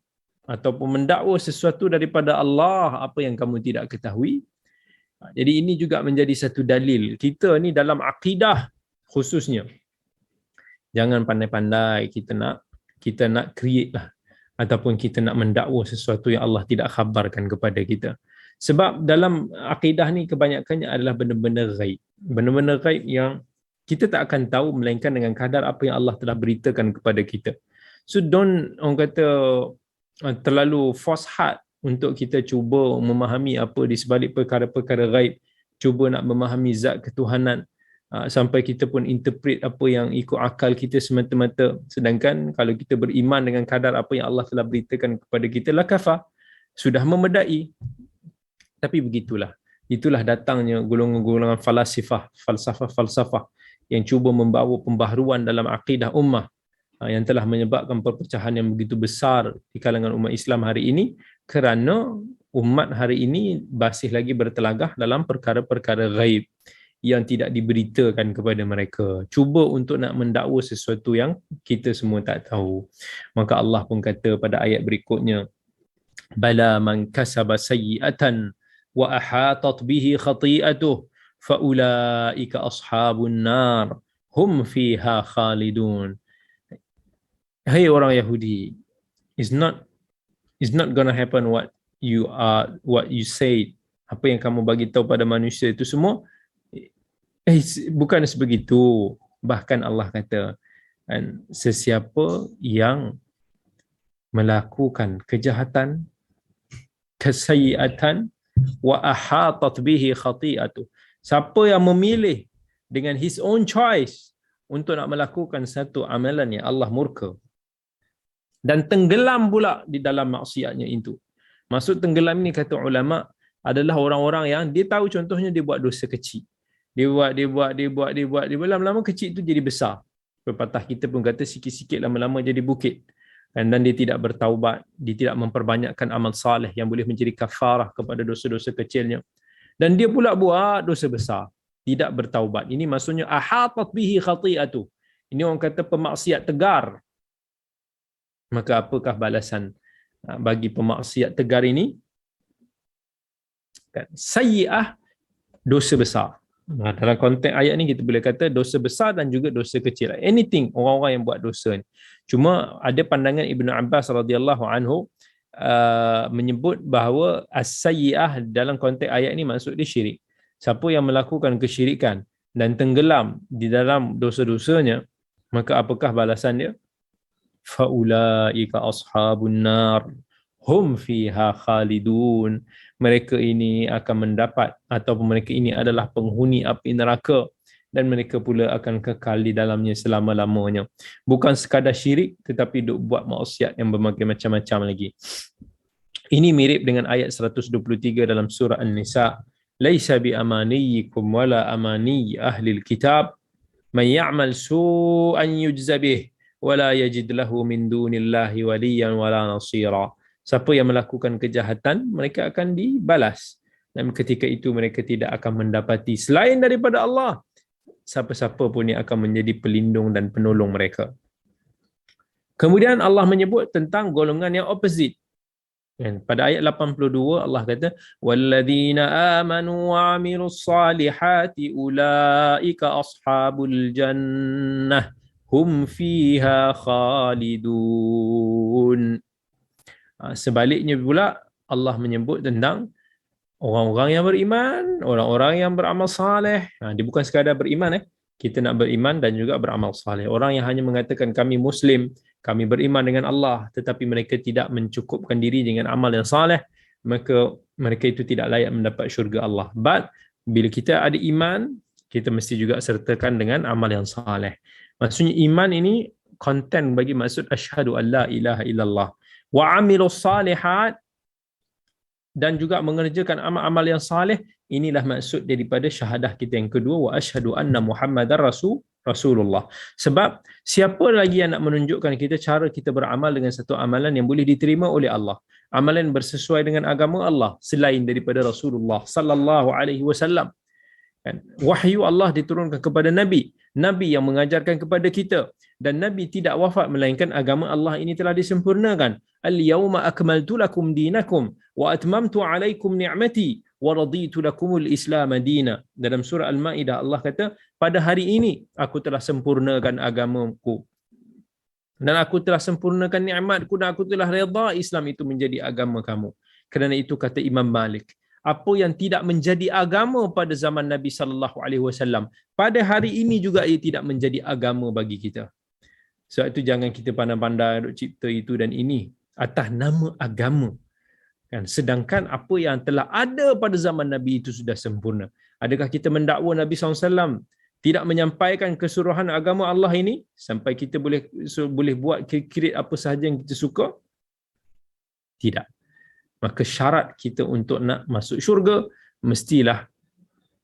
ataupun mendakwa sesuatu daripada Allah apa yang kamu tidak ketahui? Jadi ini juga menjadi satu dalil kita ni dalam akidah khususnya. Jangan pandai-pandai kita nak create lah, ataupun kita nak mendakwa sesuatu yang Allah tidak khabarkan kepada kita. Sebab dalam akidah ni kebanyakannya adalah benda-benda ghaib. Benda-benda ghaib yang kita tak akan tahu melainkan dengan kadar apa yang Allah telah beritakan kepada kita. So don't, orang kata, terlalu force hard untuk kita cuba memahami apa di sebalik perkara-perkara ghaib, cuba nak memahami zat ketuhanan, sampai kita pun interpret apa yang ikut akal kita semata-mata. Sedangkan kalau kita beriman dengan kadar apa yang Allah telah beritakan kepada kita, la kafah, sudah memedai. Tapi begitulah, itulah datangnya golongan-golongan falsafah yang cuba membawa pembaharuan dalam akidah ummah, yang telah menyebabkan perpecahan yang begitu besar di kalangan umat Islam hari ini, kerana umat hari ini masih lagi bertelagah dalam perkara-perkara ghaib yang tidak diberitakan kepada mereka. Cuba untuk nak mendakwa sesuatu yang kita semua tak tahu. Maka Allah pun kata pada ayat berikutnya, bala man kasaba sayyi'atan wa ahatat bihi khati'atuh fa ulaika ashabun nar hum fiha khalidun. Hai orang Yahudi, is not gonna happen what you say. Apa yang kamu bagi tahu pada manusia itu semua bukan sebegitu. Bahkan Allah kata, sesiapa yang melakukan kejahatan, kesayiatan, wa ahatat bihi khati'atu, siapa yang memilih dengan his own choice untuk nak melakukan satu amalan yang Allah murka dan tenggelam pula di dalam maksiatnya itu. Maksud tenggelam ni kata ulama adalah orang-orang yang dia tahu, contohnya dia buat dosa kecil. Dia buat, lama-lama kecil itu jadi besar. Pepatah kita pun kata sikit-sikit lama-lama jadi bukit. Dan dia tidak bertaubat, dia tidak memperbanyakkan amal saleh yang boleh menjadi kafarah kepada dosa-dosa kecilnya. Dan dia pula buat dosa besar, tidak bertaubat. Ini maksudnya ahatat bihi khati'atu. Ini orang kata pemaksiat tegar. Maka apakah balasan bagi pemaksiat tegar ini? Sayyi'ah, dosa besar. Dalam konteks ayat ni kita boleh kata dosa besar dan juga dosa kecil. Anything, orang-orang yang buat dosa ni. Cuma ada pandangan Ibnu Abbas radhiyallahu anhu menyebut bahawa as-sayyi'ah dalam konteks ayat ni maksud dia syirik. Siapa yang melakukan kesyirikan dan tenggelam di dalam dosa-dosanya, maka apakah balasan dia? Faulaika ashabun nar hum fiha khalidun. Mereka ini akan mendapat, ataupun mereka ini adalah penghuni api neraka, dan mereka pula akan kekal di dalamnya selama-lamanya. Bukan sekadar syirik, tetapi duk buat maksiat yang berbagai macam-macam lagi. Ini mirip dengan ayat 123 dalam surah An-Nisa. Laisa bi amaniyikum wala amani ahlil kitab man ya'mal su'an yujza bih wala yajid lahu min dunillahi waliyan wala nasira. Siapa yang melakukan kejahatan, mereka akan dibalas. Dan ketika itu mereka tidak akan mendapati selain daripada Allah siapa-siapa pun yang akan menjadi pelindung dan penolong mereka. Kemudian Allah menyebut tentang golongan yang opposite. Pada ayat 82 Allah kata walladzina amanu wa amilus salihati ulaika ashabul jannah hum fiha khalidun. Sebaliknya pula Allah menyebut tentang orang-orang yang beriman, orang-orang yang beramal saleh. Dia bukan sekadar beriman, kita nak beriman dan juga beramal saleh. Orang yang hanya mengatakan kami Muslim, kami beriman dengan Allah, tetapi mereka tidak mencukupkan diri dengan amal yang saleh, maka mereka itu tidak layak mendapat syurga Allah. But bila kita ada iman, kita mesti juga sertakan dengan amal yang saleh. Maksudnya iman ini konten bagi maksud asyhadu an la ilaha illallah wa amilus salihat, dan juga mengerjakan amal-amal yang saleh. Inilah maksud daripada syahadah kita yang kedua, wa asyhadu anna Muhammadar Rasulullah. Sebab siapa lagi yang nak menunjukkan kita cara kita beramal dengan satu amalan yang boleh diterima oleh Allah, amalan bersesuai dengan agama Allah, selain daripada Rasulullah sallallahu alaihi wasallam. Wahyu Allah diturunkan kepada Nabi yang mengajarkan kepada kita, dan Nabi tidak wafat melainkan agama Allah ini telah disempurnakan. Al-yawma akmaltu lakum dinakum wa atmamtu alaikum ni'mati wa raditu lakumul Islam dina. Dalam surah Al-Maidah Allah kata, pada hari ini aku telah sempurnakan agamaku dan aku telah sempurnakan nikmatku dan aku telah redha Islam itu menjadi agama kamu. Kerana itu kata Imam Malik, apa yang tidak menjadi agama pada zaman Nabi sallallahu alaihi wasallam, pada hari ini juga ia tidak menjadi agama bagi kita. Sebab itu jangan kita pandai-pandai duk cipta itu dan ini atas nama agama. Sedangkan apa yang telah ada pada zaman Nabi itu sudah sempurna. Adakah kita mendakwa Nabi SAW tidak menyampaikan keseluruhan agama Allah ini sampai kita boleh buat kira-kira apa sahaja yang kita suka? Tidak. Maka syarat kita untuk nak masuk syurga mestilah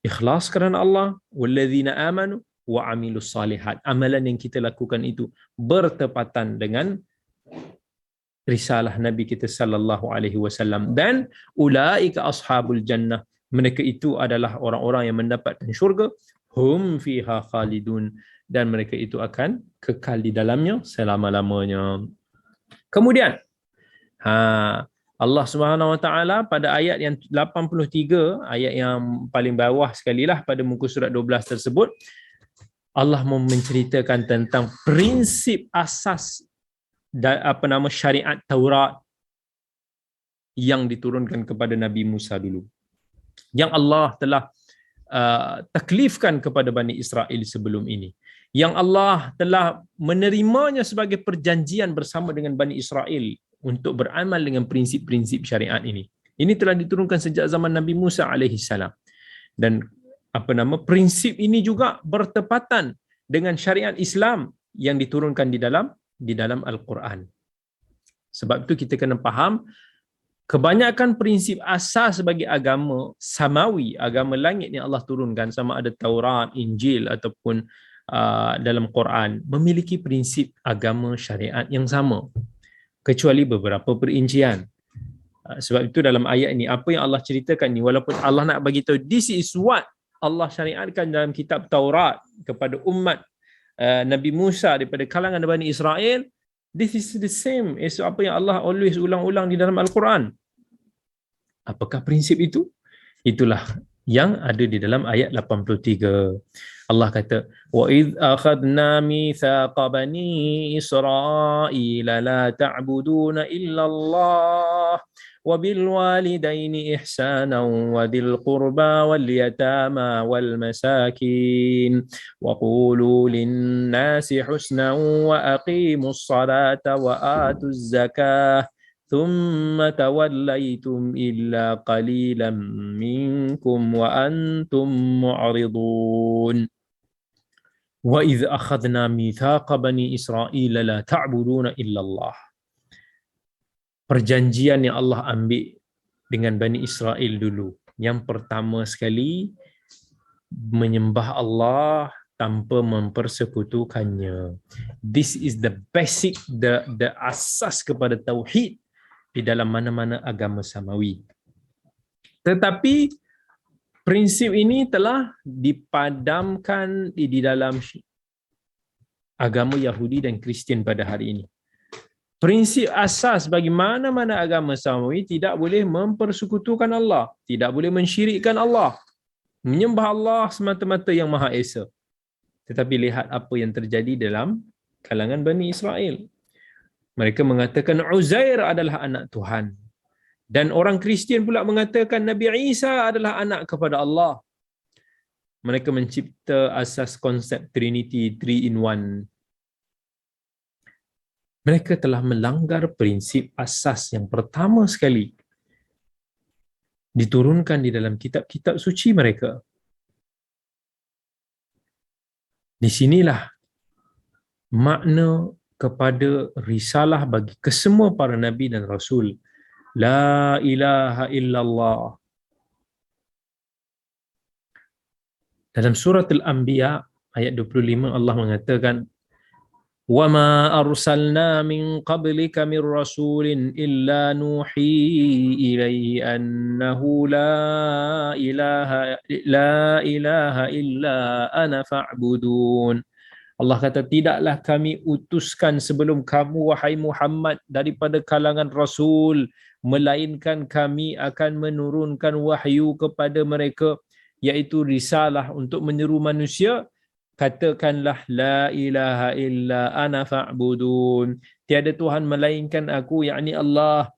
ikhlas kerana Allah, walladzina amanu wa amilus salihat. Amalan yang kita lakukan itu bertepatan dengan risalah Nabi kita sallallahu alaihi wasallam, dan ulaika ashabul jannah, mereka itu adalah orang-orang yang mendapatkan syurga, hum fiha khalidun, dan mereka itu akan kekal di dalamnya selama-lamanya. Kemudian Allah Subhanahu Wa Taala pada ayat yang 83, ayat yang paling bawah sekali lah pada muka surat 12 tersebut, Allah menceritakan tentang prinsip asas syariat Taurat yang diturunkan kepada Nabi Musa dulu, yang Allah telah taklifkan kepada Bani Israel sebelum ini, yang Allah telah menerimanya sebagai perjanjian bersama dengan Bani Israel untuk beramal dengan prinsip-prinsip syariat ini. Ini telah diturunkan sejak zaman Nabi Musa alaihi salam, dan prinsip ini juga bertepatan dengan syariat Islam yang diturunkan di dalam Al-Quran. Sebab itu kita kena faham, kebanyakan prinsip asas bagi agama samawi, agama langit yang Allah turunkan, sama ada Taurat, Injil ataupun dalam Quran, memiliki prinsip agama syariat yang sama, kecuali beberapa perincian. Sebab itu dalam ayat ini, apa yang Allah ceritakan ni, walaupun Allah nak bagi tahu this is what Allah syariatkan dalam kitab Taurat kepada umat Nabi Musa daripada kalangan Bani Israel, this is the same as apa yang Allah always ulang-ulang di dalam Al-Quran. Apakah prinsip itu? Itulah yang ada di dalam ayat 83. Allah kata, wa idh akhadna mithaqa bani Israila la ta'buduna illa Allah wa bil walidaini ihsana wa dhil qurba wal yatama wal masakin wa qulu lin nasi husnan wa aqimus salata wa atuz zakah ثم توليتم إلا قليلا منكم وأنتم معرضون وإذ أخذنا ميثاق بني إسرائيل لا تعبدون إلا الله. Perjanjian yang Allah ambil dengan Bani Israel dulu, yang pertama sekali menyembah Allah tanpa mempersekutukannya. This is the basic, the asas kepada tauhid di dalam mana-mana agama samawi. Tetapi Prinsip ini telah dipadamkan di dalam agama Yahudi dan Kristian pada hari ini. Prinsip asas bagi mana-mana agama samawi tidak boleh mempersekutukan Allah, tidak boleh mensyirikkan Allah, menyembah Allah semata-mata yang Maha Esa. Tetapi lihat apa yang terjadi dalam kalangan Bani Israel. Mereka mengatakan Uzair adalah anak Tuhan. Dan orang Kristian pula mengatakan Nabi Isa adalah anak kepada Allah. Mereka mencipta asas konsep Trinity, 3 in 1. Mereka telah melanggar prinsip asas yang pertama sekali diturunkan di dalam kitab-kitab suci mereka. Di sinilah makna kepada risalah bagi kesemua para nabi dan rasul. La ilaha illallah. Dalam surah Al-Anbiya ayat 25 Allah mengatakan وَمَا أَرْسَلْنَا مِنْ قَبْلِكَ مِنْ رَسُولٍ إِلَّا نُوحِي إِلَيْهِ أَنَّهُ لَا إِلَهَ إِلَّا أَنَا فَاعْبُدُونَ. Allah kata, tidaklah kami utuskan sebelum kamu wahai Muhammad daripada kalangan Rasul, melainkan kami akan menurunkan wahyu kepada mereka, iaitu risalah untuk menyeru manusia. Katakanlah la ilaha illa ana fa'budun. Tiada Tuhan melainkan aku, yakni Allah.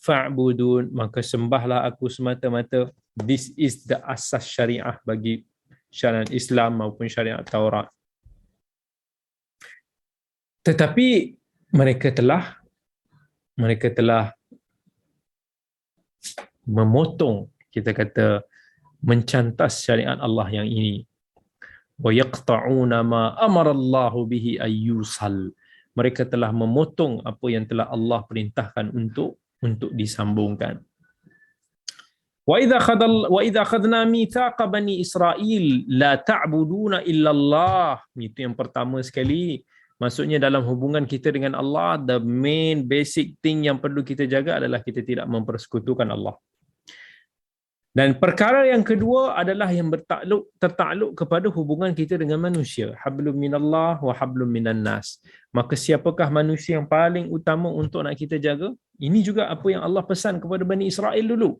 Fa'budun, maka sembahlah aku semata-mata. This is the asas syariah bagi syariat Islam maupun syariat Taurat. Tetapi mereka telah memotong, kita kata mencantas syariat Allah yang ini. Wa yaqta'una ma amara Allahu bihi ayyusal. Mereka telah memotong apa yang telah Allah perintahkan untuk disambungkan. Wa idza khadna mithaqa bani Israil la ta'buduna illa Allah. Itu yang pertama sekali. Maksudnya dalam hubungan kita dengan Allah, the main basic thing yang perlu kita jaga adalah kita tidak mempersekutukan Allah. Dan perkara yang kedua adalah yang tertakluk kepada hubungan kita dengan manusia. Hablum minallah wa hablum minan nas. Maka siapakah manusia yang paling utama untuk nak kita jaga? Ini juga apa yang Allah pesan kepada Bani Israel dulu.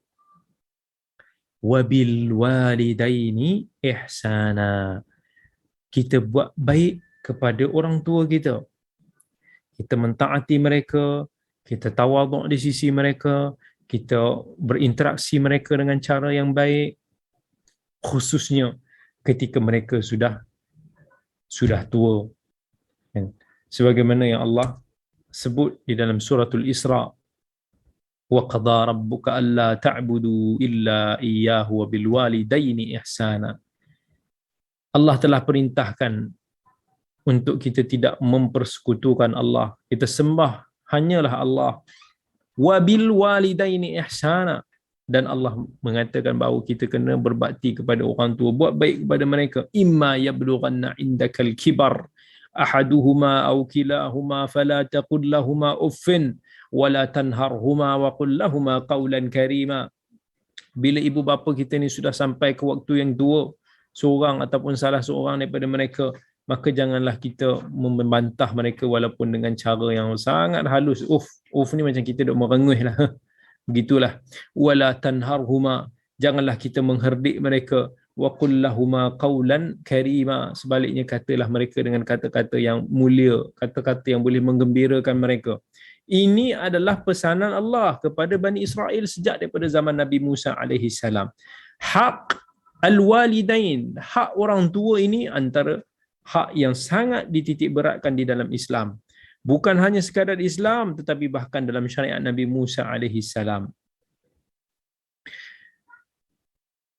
Wabil walidaini ihsana. Kita buat baik kepada orang tua kita. Kita mentaati mereka, kita tawaduk di sisi mereka, kita berinteraksi mereka dengan cara yang baik, khususnya ketika mereka sudah tua. Sebagaimana yang Allah sebut di dalam suratul Isra, wa qada rabbuka alla ta'budu illa iyyahu wa bil walidaini ihsana. Allah telah perintahkan untuk kita tidak mempersekutukan Allah. Kita sembah hanyalah Allah. Wabil walidaini ihsana. Dan Allah mengatakan bahawa kita kena berbakti kepada orang tua, buat baik kepada mereka. Imma yablughanna indakal kibar ahaduhuma aw kilahuma fala taqul lahumā uffin wala tanharhuma wa qul lahumā qawlan karīmā. Bila ibu bapa kita ni sudah sampai ke waktu yang tua, seorang ataupun salah seorang daripada mereka, maka janganlah kita membantah mereka walaupun dengan cara yang sangat halus. Uf ni macam kita duk merengeh lah. Begitulah. Wala tanharhuma, janganlah kita mengherdik mereka. Wa qul lahumā qawlan karīmā, sebaliknya katalah mereka dengan kata-kata yang mulia, kata-kata yang boleh menggembirakan mereka. Ini adalah pesanan Allah kepada Bani Israel sejak daripada zaman Nabi Musa alaihi salam. Hak al-walidain, hak orang tua ini antara hak yang sangat dititik beratkan di dalam Islam. Bukan hanya sekadar Islam, tetapi bahkan dalam syariat Nabi Musa alaihi salam.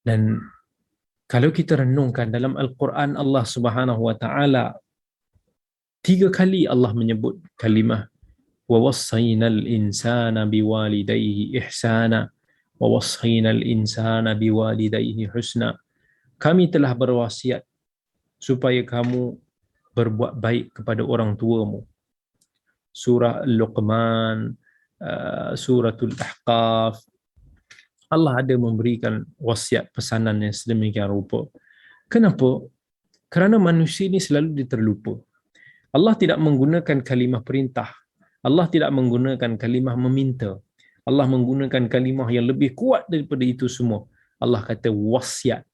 Dan kalau kita renungkan dalam Al-Quran, Allah Subhanahu wa taala 3 kali Allah menyebut kalimah wa wassaynal insana biwalidayhi ihsana wa wassaynal insana biwalidayhi husna. Kami telah berwasiat supaya kamu berbuat baik kepada orang tuamu. Surah Luqman, Suratul Ahqaf, Allah ada memberikan wasiat pesanan yang sedemikian rupa. Kenapa? Kerana manusia ini selalu terlupa. Allah tidak menggunakan kalimah perintah. Allah tidak menggunakan kalimah meminta. Allah menggunakan kalimah yang lebih kuat daripada itu semua. Allah kata wasiat.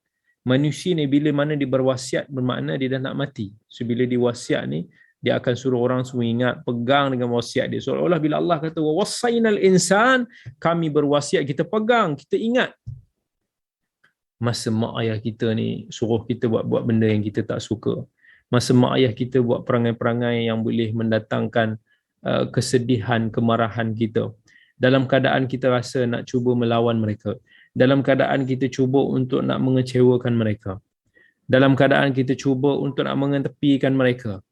Manusia ni bila mana dia berwasiat bermakna dia dah nak mati. So bila dia wasiat ni, dia akan suruh orang semua ingat, pegang dengan wasiat dia. Seolah-olah bila Allah kata wasainal insan, kami berwasiat, kita pegang, kita ingat. Masa mak ayah kita ni suruh kita buat benda yang kita tak suka. Masa mak ayah kita buat perangai-perangai yang boleh mendatangkan kesedihan, kemarahan kita. Dalam keadaan kita rasa nak cuba melawan mereka. Dalam keadaan kita cuba untuk nak mengecewakan mereka. Dalam keadaan kita cuba untuk nak mengetepikan mereka.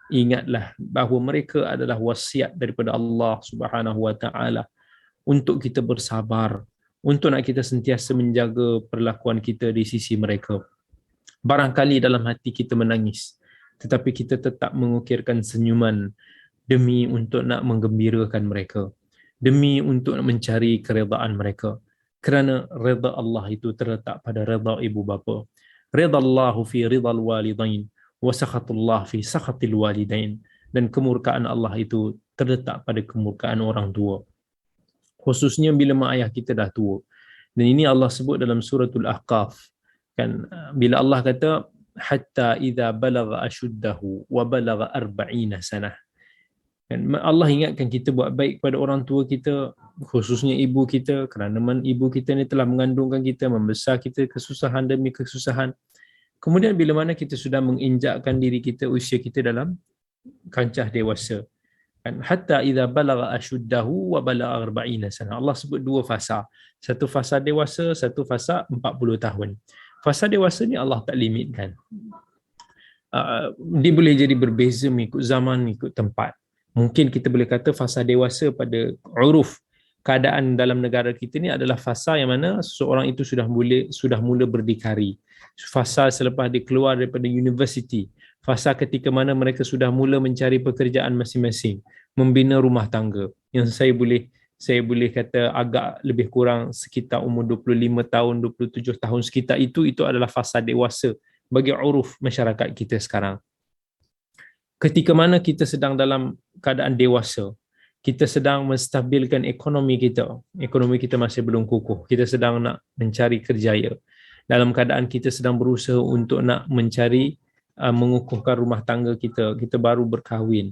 Ingatlah bahawa mereka adalah wasiat daripada Allah Subhanahu Wa Taala untuk kita bersabar, untuk nak kita sentiasa menjaga perlakuan kita di sisi mereka. Barangkali dalam hati kita menangis, tetapi kita tetap mengukirkan senyuman demi untuk nak menggembirakan mereka, demi untuk mencari keredaan mereka. Kerana redha Allah itu terletak pada redha ibu bapa. Redha Allahu fi ridhal walidain wa sakhatullah fi sakhatil walidain. Dan kemurkaan Allah itu terletak pada kemurkaan orang tua. Khususnya bila mak ayah kita dah tua. Dan ini Allah sebut dalam suratul Ahqaf. Kan, bila Allah kata hatta idza balagha ashuddahu wa balagha 40 sanah. Dan Allah ingatkan kita buat baik kepada orang tua kita, khususnya ibu kita, kerana ibu kita ni telah mengandungkan kita, membesar kita kesusahan demi kesusahan. Kemudian bila mana kita sudah menginjakkan diri kita, usia kita dalam kancah dewasa. Kan, hatta idza balagha ashuddahu wa balagha 40 sanah. Allah sebut dua fasa. Satu fasa dewasa, satu fasa 40 tahun. Fasa dewasa ni Allah tak limitkan. Dia boleh jadi berbeza mengikut zaman, mengikut tempat. Mungkin kita boleh kata fasa dewasa pada uruf keadaan dalam negara kita ni adalah fasa yang mana seseorang itu sudah mula berdikari. Fasa selepas dia keluar daripada universiti. Fasa ketika mana mereka sudah mula mencari pekerjaan masing-masing, membina rumah tangga. Yang saya boleh kata agak lebih kurang sekitar umur 25 tahun, 27 tahun sekitar itu adalah fasa dewasa bagi uruf masyarakat kita sekarang. Ketika mana kita sedang dalam keadaan dewasa, kita sedang menstabilkan ekonomi kita masih belum kukuh, kita sedang nak mencari kerjaya, dalam keadaan kita sedang berusaha untuk nak mencari mengukuhkan rumah tangga kita baru berkahwin,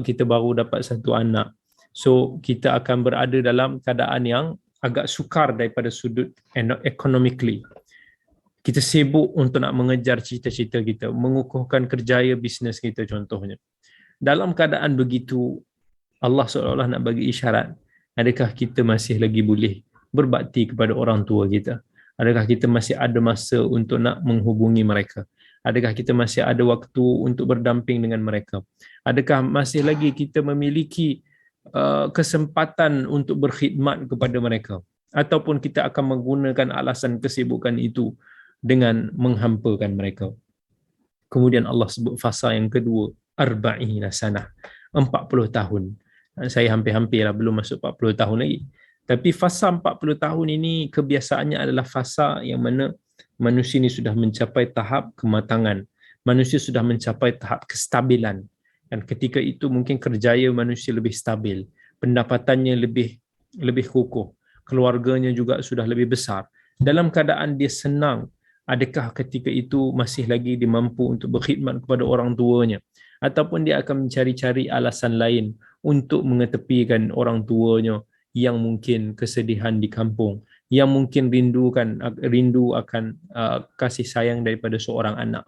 kita baru dapat satu anak, so kita akan berada dalam keadaan yang agak sukar daripada sudut economically. Kita sibuk untuk nak mengejar cita-cita kita, mengukuhkan kerjaya bisnes kita contohnya. Dalam keadaan begitu, Allah seolah-olah nak bagi isyarat, adakah kita masih lagi boleh berbakti kepada orang tua kita? Adakah kita masih ada masa untuk nak menghubungi mereka? Adakah kita masih ada waktu untuk berdamping dengan mereka? Adakah masih lagi kita memiliki kesempatan untuk berkhidmat kepada mereka? Ataupun kita akan menggunakan alasan kesibukan itu dengan menghampakan mereka. Kemudian Allah sebut fasa yang kedua, 40 sanah, 40 tahun. Saya hampir-hampirlah belum masuk 40 tahun lagi. Tapi fasa 40 tahun ini kebiasaannya adalah fasa yang mana manusia ini sudah mencapai tahap kematangan. Manusia sudah mencapai tahap kestabilan. Dan ketika itu mungkin kerjaya manusia lebih stabil, pendapatannya lebih kukuh, keluarganya juga sudah lebih besar. Dalam keadaan dia senang, adakah ketika itu masih lagi dia mampu untuk berkhidmat kepada orang tuanya? Ataupun dia akan mencari-cari alasan lain untuk mengetepikan orang tuanya yang mungkin kesedihan di kampung, yang mungkin rindu akan kasih sayang daripada seorang anak.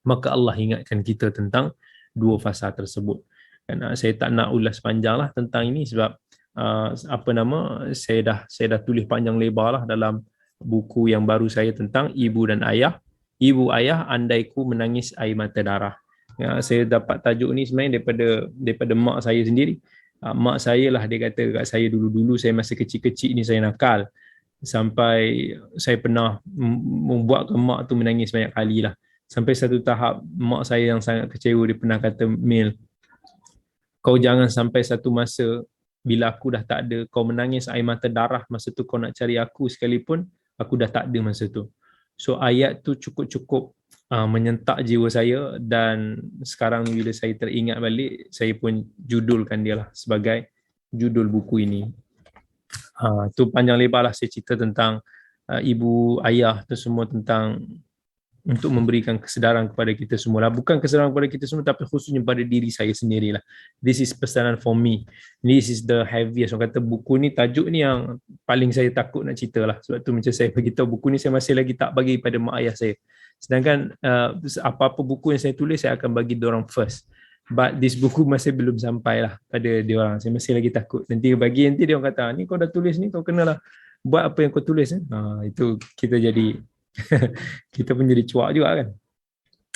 Maka Allah ingatkan kita tentang dua fasa tersebut. Dan saya tak nak ulas panjanglah tentang ini sebab saya dah tulis panjang lebar lah dalam buku yang baru saya tentang ibu dan ayah. Ibu ayah andaiku menangis air mata darah. Saya dapat tajuk ni sebenarnya daripada mak saya sendiri. Mak saya lah dia kata kat saya dulu saya masa kecil-kecil ni saya nakal. Sampai saya pernah membuatkan mak tu menangis banyak kali lah. Sampai satu tahap mak saya yang sangat kecewa, dia pernah kata, Mil, kau jangan sampai satu masa bila aku dah tak ada, kau menangis air mata darah masa tu, kau nak cari aku sekalipun, aku dah tak ada masa tu. So ayat tu cukup-cukup menyentak jiwa saya, dan sekarang ni bila saya teringat balik, saya pun judulkan dia lah sebagai judul buku ini. Tu panjang lebar lah saya cerita tentang ibu, ayah tu semua, tentang untuk memberikan kesedaran kepada kita semua lah. Bukan kesedaran kepada kita semua, tapi khususnya pada diri saya sendirilah. This is pesanan for me. This is the heaviest. Orang kata buku ni, tajuk ni yang paling saya takut nak cerita lah. Sebab tu macam saya beritahu, buku ni saya masih lagi tak bagi pada mak ayah saya. Sedangkan apa-apa buku yang saya tulis, saya akan bagi diorang first. But this buku masih belum sampai lah pada diorang. Saya masih lagi takut. Nanti bagi, nanti dia orang kata, ni kau dah tulis ni, kau kenalah buat apa yang kau tulis. Itu kita jadi kita pun jadi cuak juga kan.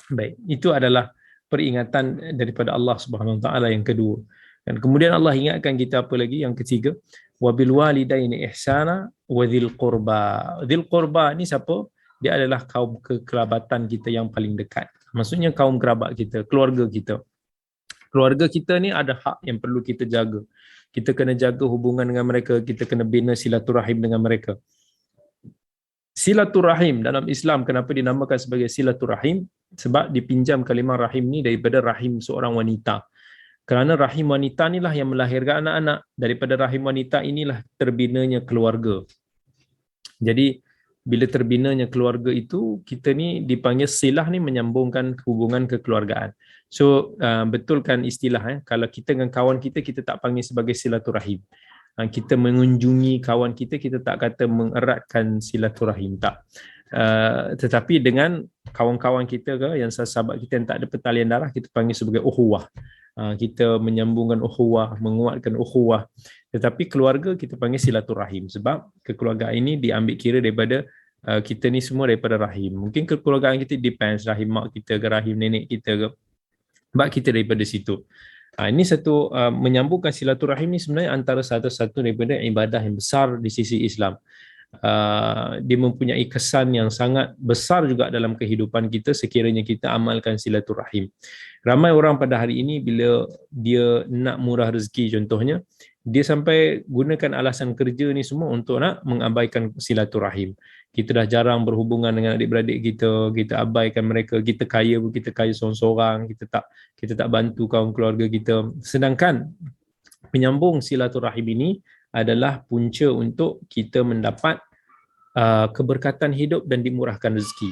Baik, itu adalah peringatan daripada Allah Subhanahu Wa Taala yang kedua. Dan kemudian Allah ingatkan kita apa lagi? Yang ketiga, wabil walidaini ihsana wa dzil qurba. Dzil qurba ni siapa? Dia adalah kaum kekerabatan kita yang paling dekat. Maksudnya kaum kerabat kita, keluarga kita. Keluarga kita ni ada hak yang perlu kita jaga. Kita kena jaga hubungan dengan mereka, kita kena bina silaturahim dengan mereka. Silaturahim dalam Islam, kenapa dinamakan sebagai silaturahim? Sebab dipinjam kalimah rahim ni daripada rahim seorang wanita. Kerana rahim wanita inilah yang melahirkan anak-anak. Daripada rahim wanita inilah terbinanya keluarga. Jadi bila terbinanya keluarga itu, kita ni dipanggil silah ni menyambungkan hubungan kekeluargaan. So betulkan istilah, kalau kita dengan kawan kita, kita tak panggil sebagai silaturahim. Kita mengunjungi kawan kita, kita tak kata mengeratkan silaturahim, tak. Tetapi dengan kawan-kawan kita ke, yang sahabat kita yang tak ada pertalian darah, kita panggil sebagai ukhuwah. Kita menyambungkan ukhuwah, menguatkan ukhuwah. Tetapi keluarga kita panggil silaturahim, sebab kekeluargaan ini diambil kira daripada kita ni semua daripada rahim. Mungkin kekeluargaan kita depends, rahim mak kita ke, rahim nenek kita ke, sebab kita daripada situ. Ini satu menyambungkan silaturahim ni sebenarnya antara satu daripada ibadah yang besar di sisi Islam. Dia mempunyai kesan yang sangat besar juga dalam kehidupan kita sekiranya kita amalkan silaturahim. Ramai orang pada hari ini bila dia nak murah rezeki contohnya, dia sampai gunakan alasan kerja ni semua untuk nak mengabaikan silaturahim. Kita dah jarang berhubungan dengan adik-beradik kita abaikan mereka, kita kaya seorang-seorang, kita tak bantu kaum keluarga kita. Sedangkan penyambung silaturahim ini adalah punca untuk kita mendapat keberkatan hidup dan dimurahkan rezeki.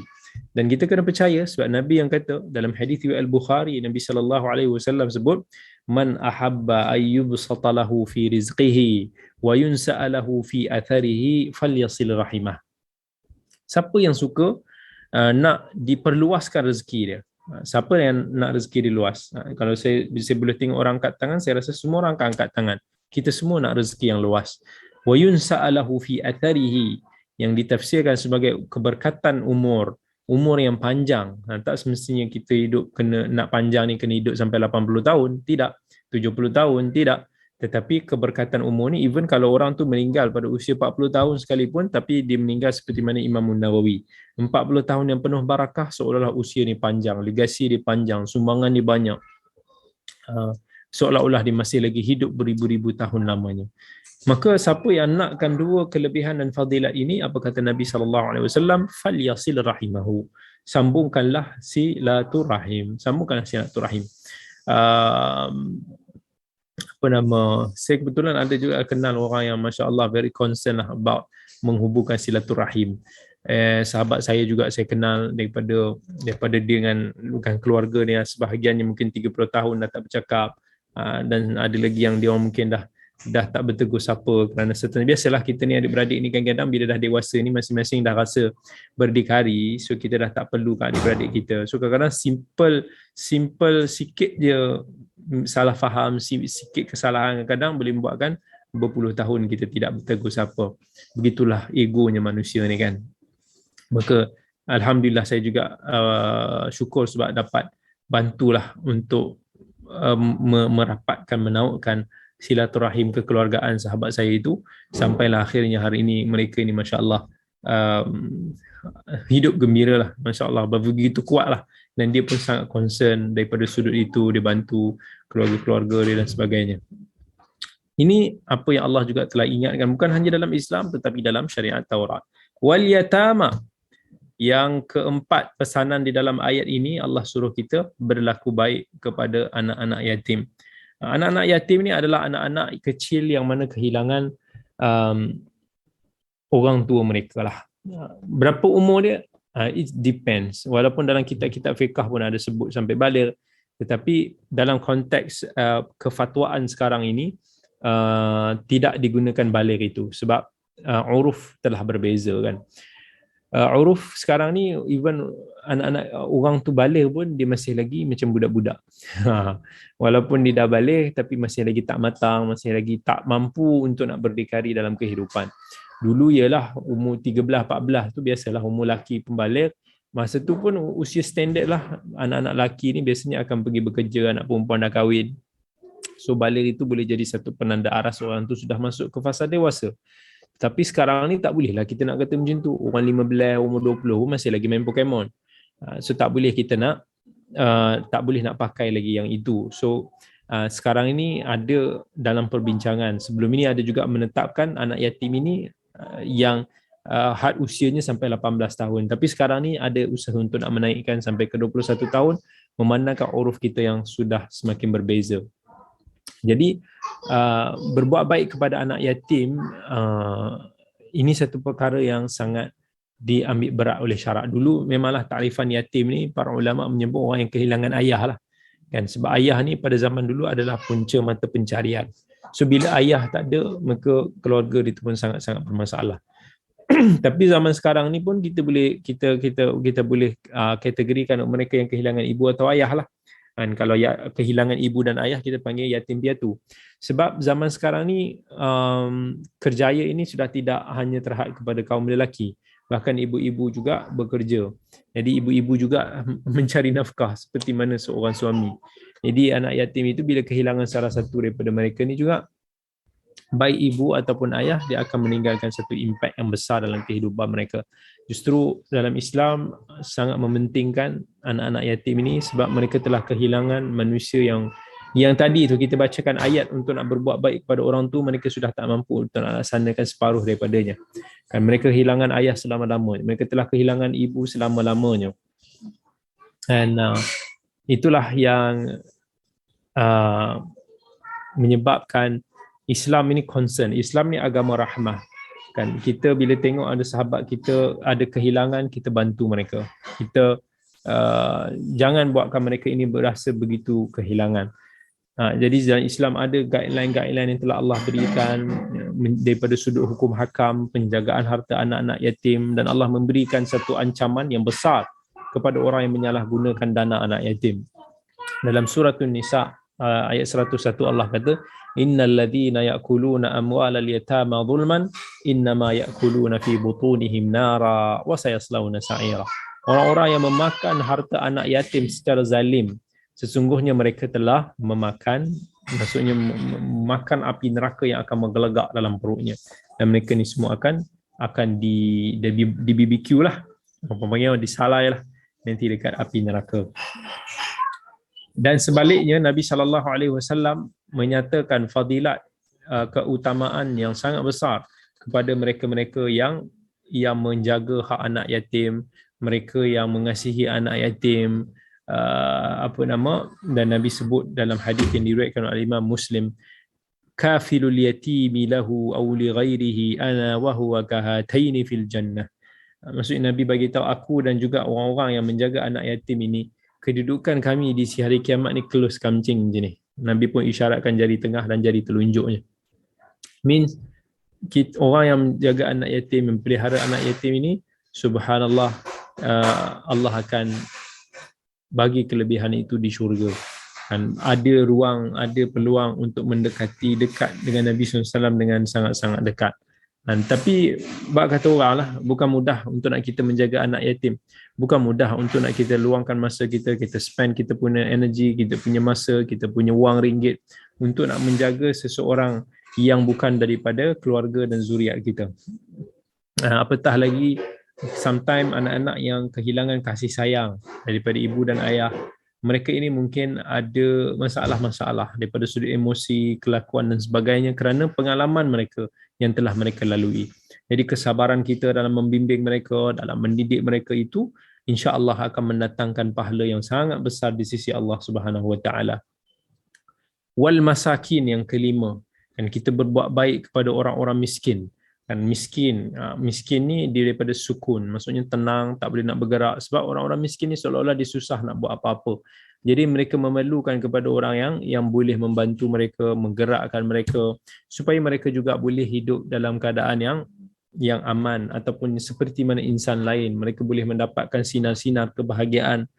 Dan kita kena percaya sebab Nabi yang kata dalam hadis riwayat Al-Bukhari, Nabi SAW sebut, man ahabba ayyubsata lahu fi rizqihi wa yunsa'a lahu fi atharihi falyasil rahimah. Siapa yang suka nak diperluaskan rezeki dia? Siapa yang nak rezeki dia luas? Kalau saya boleh tengok orang angkat tangan, saya rasa semua orang akan angkat tangan. Kita semua nak rezeki yang luas. Wa yunsa'a lahu fi atharihi, yang ditafsirkan sebagai keberkatan umur yang panjang. Tak semestinya kita hidup nak panjang ni kena hidup sampai 80 tahun, tidak. 70 tahun, tidak. Tetapi keberkatan umur ni, even kalau orang tu meninggal pada usia 40 tahun sekalipun, tapi dia meninggal seperti mana Imam Nawawi, 40 tahun yang penuh barakah, seolah-olah usia ni panjang, legasi dia panjang, sumbangan dia banyak, seolah-olah dia masih lagi hidup beribu-ribu tahun lamanya. Maka siapa yang nakkan dua kelebihan dan fadilat ini, apa kata Nabi SAW? Falyasil rahimahu. Sambungkanlah silaturahim. Saya kebetulan ada juga kenal orang yang Masya Allah very concern lah about menghubungkan silaturahim. Sahabat saya juga saya kenal daripada dia dengan bukan keluarga dia, sebahagiannya mungkin 30 tahun dah tak bercakap, dan ada lagi yang dia orang mungkin dah tak bertegur sapa kerana serta. Biasalah kita ni adik-beradik ni kadang-kadang bila dah dewasa ni masing-masing dah rasa berdikari, so kita dah tak perlu kat adik-beradik kita. So kadang-kadang simple sikit je salah faham, sikit kesalahan kadang boleh membuatkan berpuluh tahun kita tidak bertegur siapa. Begitulah egonya manusia ni kan. Maka alhamdulillah saya juga syukur sebab dapat bantulah untuk merapatkan, menautkan silaturahim kekeluargaan sahabat saya itu, sampailah akhirnya hari ini mereka ini Masya Allah hidup gembira lah, Masya Allah, begitu kuat lah. Dan dia pun sangat concern daripada sudut itu, dia bantu keluarga-keluarga dia dan sebagainya. Ini apa yang Allah juga telah ingatkan, bukan hanya dalam Islam tetapi dalam syariat Taurat. Wal yatama, yang keempat pesanan di dalam ayat ini, Allah suruh kita berlaku baik kepada anak-anak yatim. Anak-anak yatim ni adalah anak-anak kecil yang mana kehilangan orang tua mereka lah. Berapa umur dia? It depends. Walaupun dalam kitab-kitab fiqh pun ada sebut sampai baligh, tetapi dalam konteks kefatwaan sekarang ini tidak digunakan baligh itu sebab uruf telah berbeza kan. Uruf sekarang ni even anak-anak orang tu baligh pun dia masih lagi macam budak-budak. Walaupun dia dah baligh tapi masih lagi tak matang, masih lagi tak mampu untuk nak berdikari dalam kehidupan. Dulu ialah umur 13, 14 tu biasalah umur lelaki pembaligh. Masa tu pun usia standard lah, anak-anak lelaki ni biasanya akan pergi bekerja, anak perempuan dah kahwin. So baligh itu boleh jadi satu penanda aras orang tu sudah masuk ke fasa dewasa. Tapi sekarang ni tak boleh lah kita nak kata macam tu. Orang 15, umur 20 masih lagi main Pokemon. So tak boleh kita nak tak boleh nak pakai lagi yang itu. So sekarang ini ada dalam perbincangan. Sebelum ini ada juga menetapkan anak yatim ini yang had usianya sampai 18 tahun. Tapi sekarang ni ada usaha untuk nak menaikkan sampai ke 21 tahun memandangkan uruf kita yang sudah semakin berbeza. Jadi berbuat baik kepada anak yatim ini satu perkara yang sangat diambil berat oleh syarak. Dulu memanglah takrifan yatim ni para ulama menyebut orang yang kehilangan ayah lah kan, sebab ayah ni pada zaman dulu adalah punca mata pencarian. So bila ayah tak ada maka keluarga itu pun sangat-sangat bermasalah. Tapi zaman sekarang ni pun kita boleh kategorikan mereka yang kehilangan ibu atau ayah lah. Dan kalau kehilangan ibu dan ayah kita panggil yatim piatu. Sebab zaman sekarang ni kerjaya ini sudah tidak hanya terhad kepada kaum lelaki, bahkan ibu-ibu juga bekerja. Jadi ibu-ibu juga mencari nafkah seperti mana seorang suami. Jadi anak yatim itu bila kehilangan salah satu daripada mereka ni juga, baik ibu ataupun ayah, dia akan meninggalkan satu impak yang besar dalam kehidupan mereka. Justru dalam Islam sangat mementingkan anak-anak yatim ini sebab mereka telah kehilangan manusia yang tadi tu kita bacakan ayat untuk nak berbuat baik kepada orang tu, mereka sudah tak mampu untuk nak laksanakan separuh daripadanya. Kan mereka kehilangan ayah selama-lamanya, mereka telah kehilangan ibu selama-lamanya. Dan itulah yang menyebabkan Islam ini concern. Islam ni agama rahmah. Kan kita bila tengok ada sahabat kita ada kehilangan, kita bantu mereka. Kita jangan buatkan mereka ini berasa begitu kehilangan. Jadi dalam Islam ada guideline-guideline yang telah Allah berikan daripada sudut hukum hakam, penjagaan harta anak-anak yatim, dan Allah memberikan satu ancaman yang besar kepada orang yang menyalahgunakan dana anak yatim. Dalam surah An-Nisa ayat 101 Allah kata, innal ladzina ya'kuluna amwalal yatama zulman innama ya'kuluna fi butunihim nara wa sayaslawna sa'ira. Orang-orang yang memakan harta anak yatim secara zalim, sesungguhnya mereka telah memakan, maksudnya makan api neraka yang akan menggelegak dalam perutnya, dan mereka ni semua akan di BBQ lah, apa-apa disalai lah nanti dekat api neraka. Dan sebaliknya Nabi SAW menyatakan fadilat, keutamaan yang sangat besar kepada mereka-mereka yang menjaga hak anak yatim, mereka yang mengasihi anak yatim, dan Nabi sebut dalam hadis yang diriwayatkan oleh Imam Muslim, kafilul yatimi lahu aw li ghairihi ana wa huwa kahataini fil jannah. Maksudnya Nabi bagi tahu aku dan juga orang-orang yang menjaga anak yatim ini, kedudukan kami di hari kiamat ni kelus kamcing macam ni. Nabi pun isyaratkan jari tengah dan jari telunjuknya. Means orang yang menjaga anak yatim, memelihara anak yatim ini, subhanallah, Allah akan bagi kelebihan itu di syurga. Dan ada ruang, ada peluang untuk dekat dengan Nabi SAW dengan sangat-sangat dekat. Tapi bak kata orang lah, bukan mudah untuk nak kita menjaga anak yatim. Bukan mudah untuk nak kita luangkan masa kita spend kita punya energi, kita punya masa, kita punya wang ringgit untuk nak menjaga seseorang yang bukan daripada keluarga dan zuriat kita. Apatah lagi sometimes anak-anak yang kehilangan kasih sayang daripada ibu dan ayah, mereka ini mungkin ada masalah-masalah daripada sudut emosi, kelakuan dan sebagainya kerana pengalaman mereka yang telah mereka lalui. Jadi kesabaran kita dalam membimbing mereka, dalam mendidik mereka itu insya-Allah akan mendatangkan pahala yang sangat besar di sisi Allah Subhanahu Wa Taala. Wal masakin, yang kelima, dan kita berbuat baik kepada orang-orang miskin. Kan miskin ni daripada sukun, maksudnya tenang, tak boleh nak bergerak, sebab orang-orang miskin ni seolah-olah dia susah nak buat apa-apa. Jadi mereka memerlukan kepada orang yang boleh membantu mereka, menggerakkan mereka supaya mereka juga boleh hidup dalam keadaan yang aman, ataupun seperti mana insan lain, mereka boleh mendapatkan sinar-sinar kebahagiaan.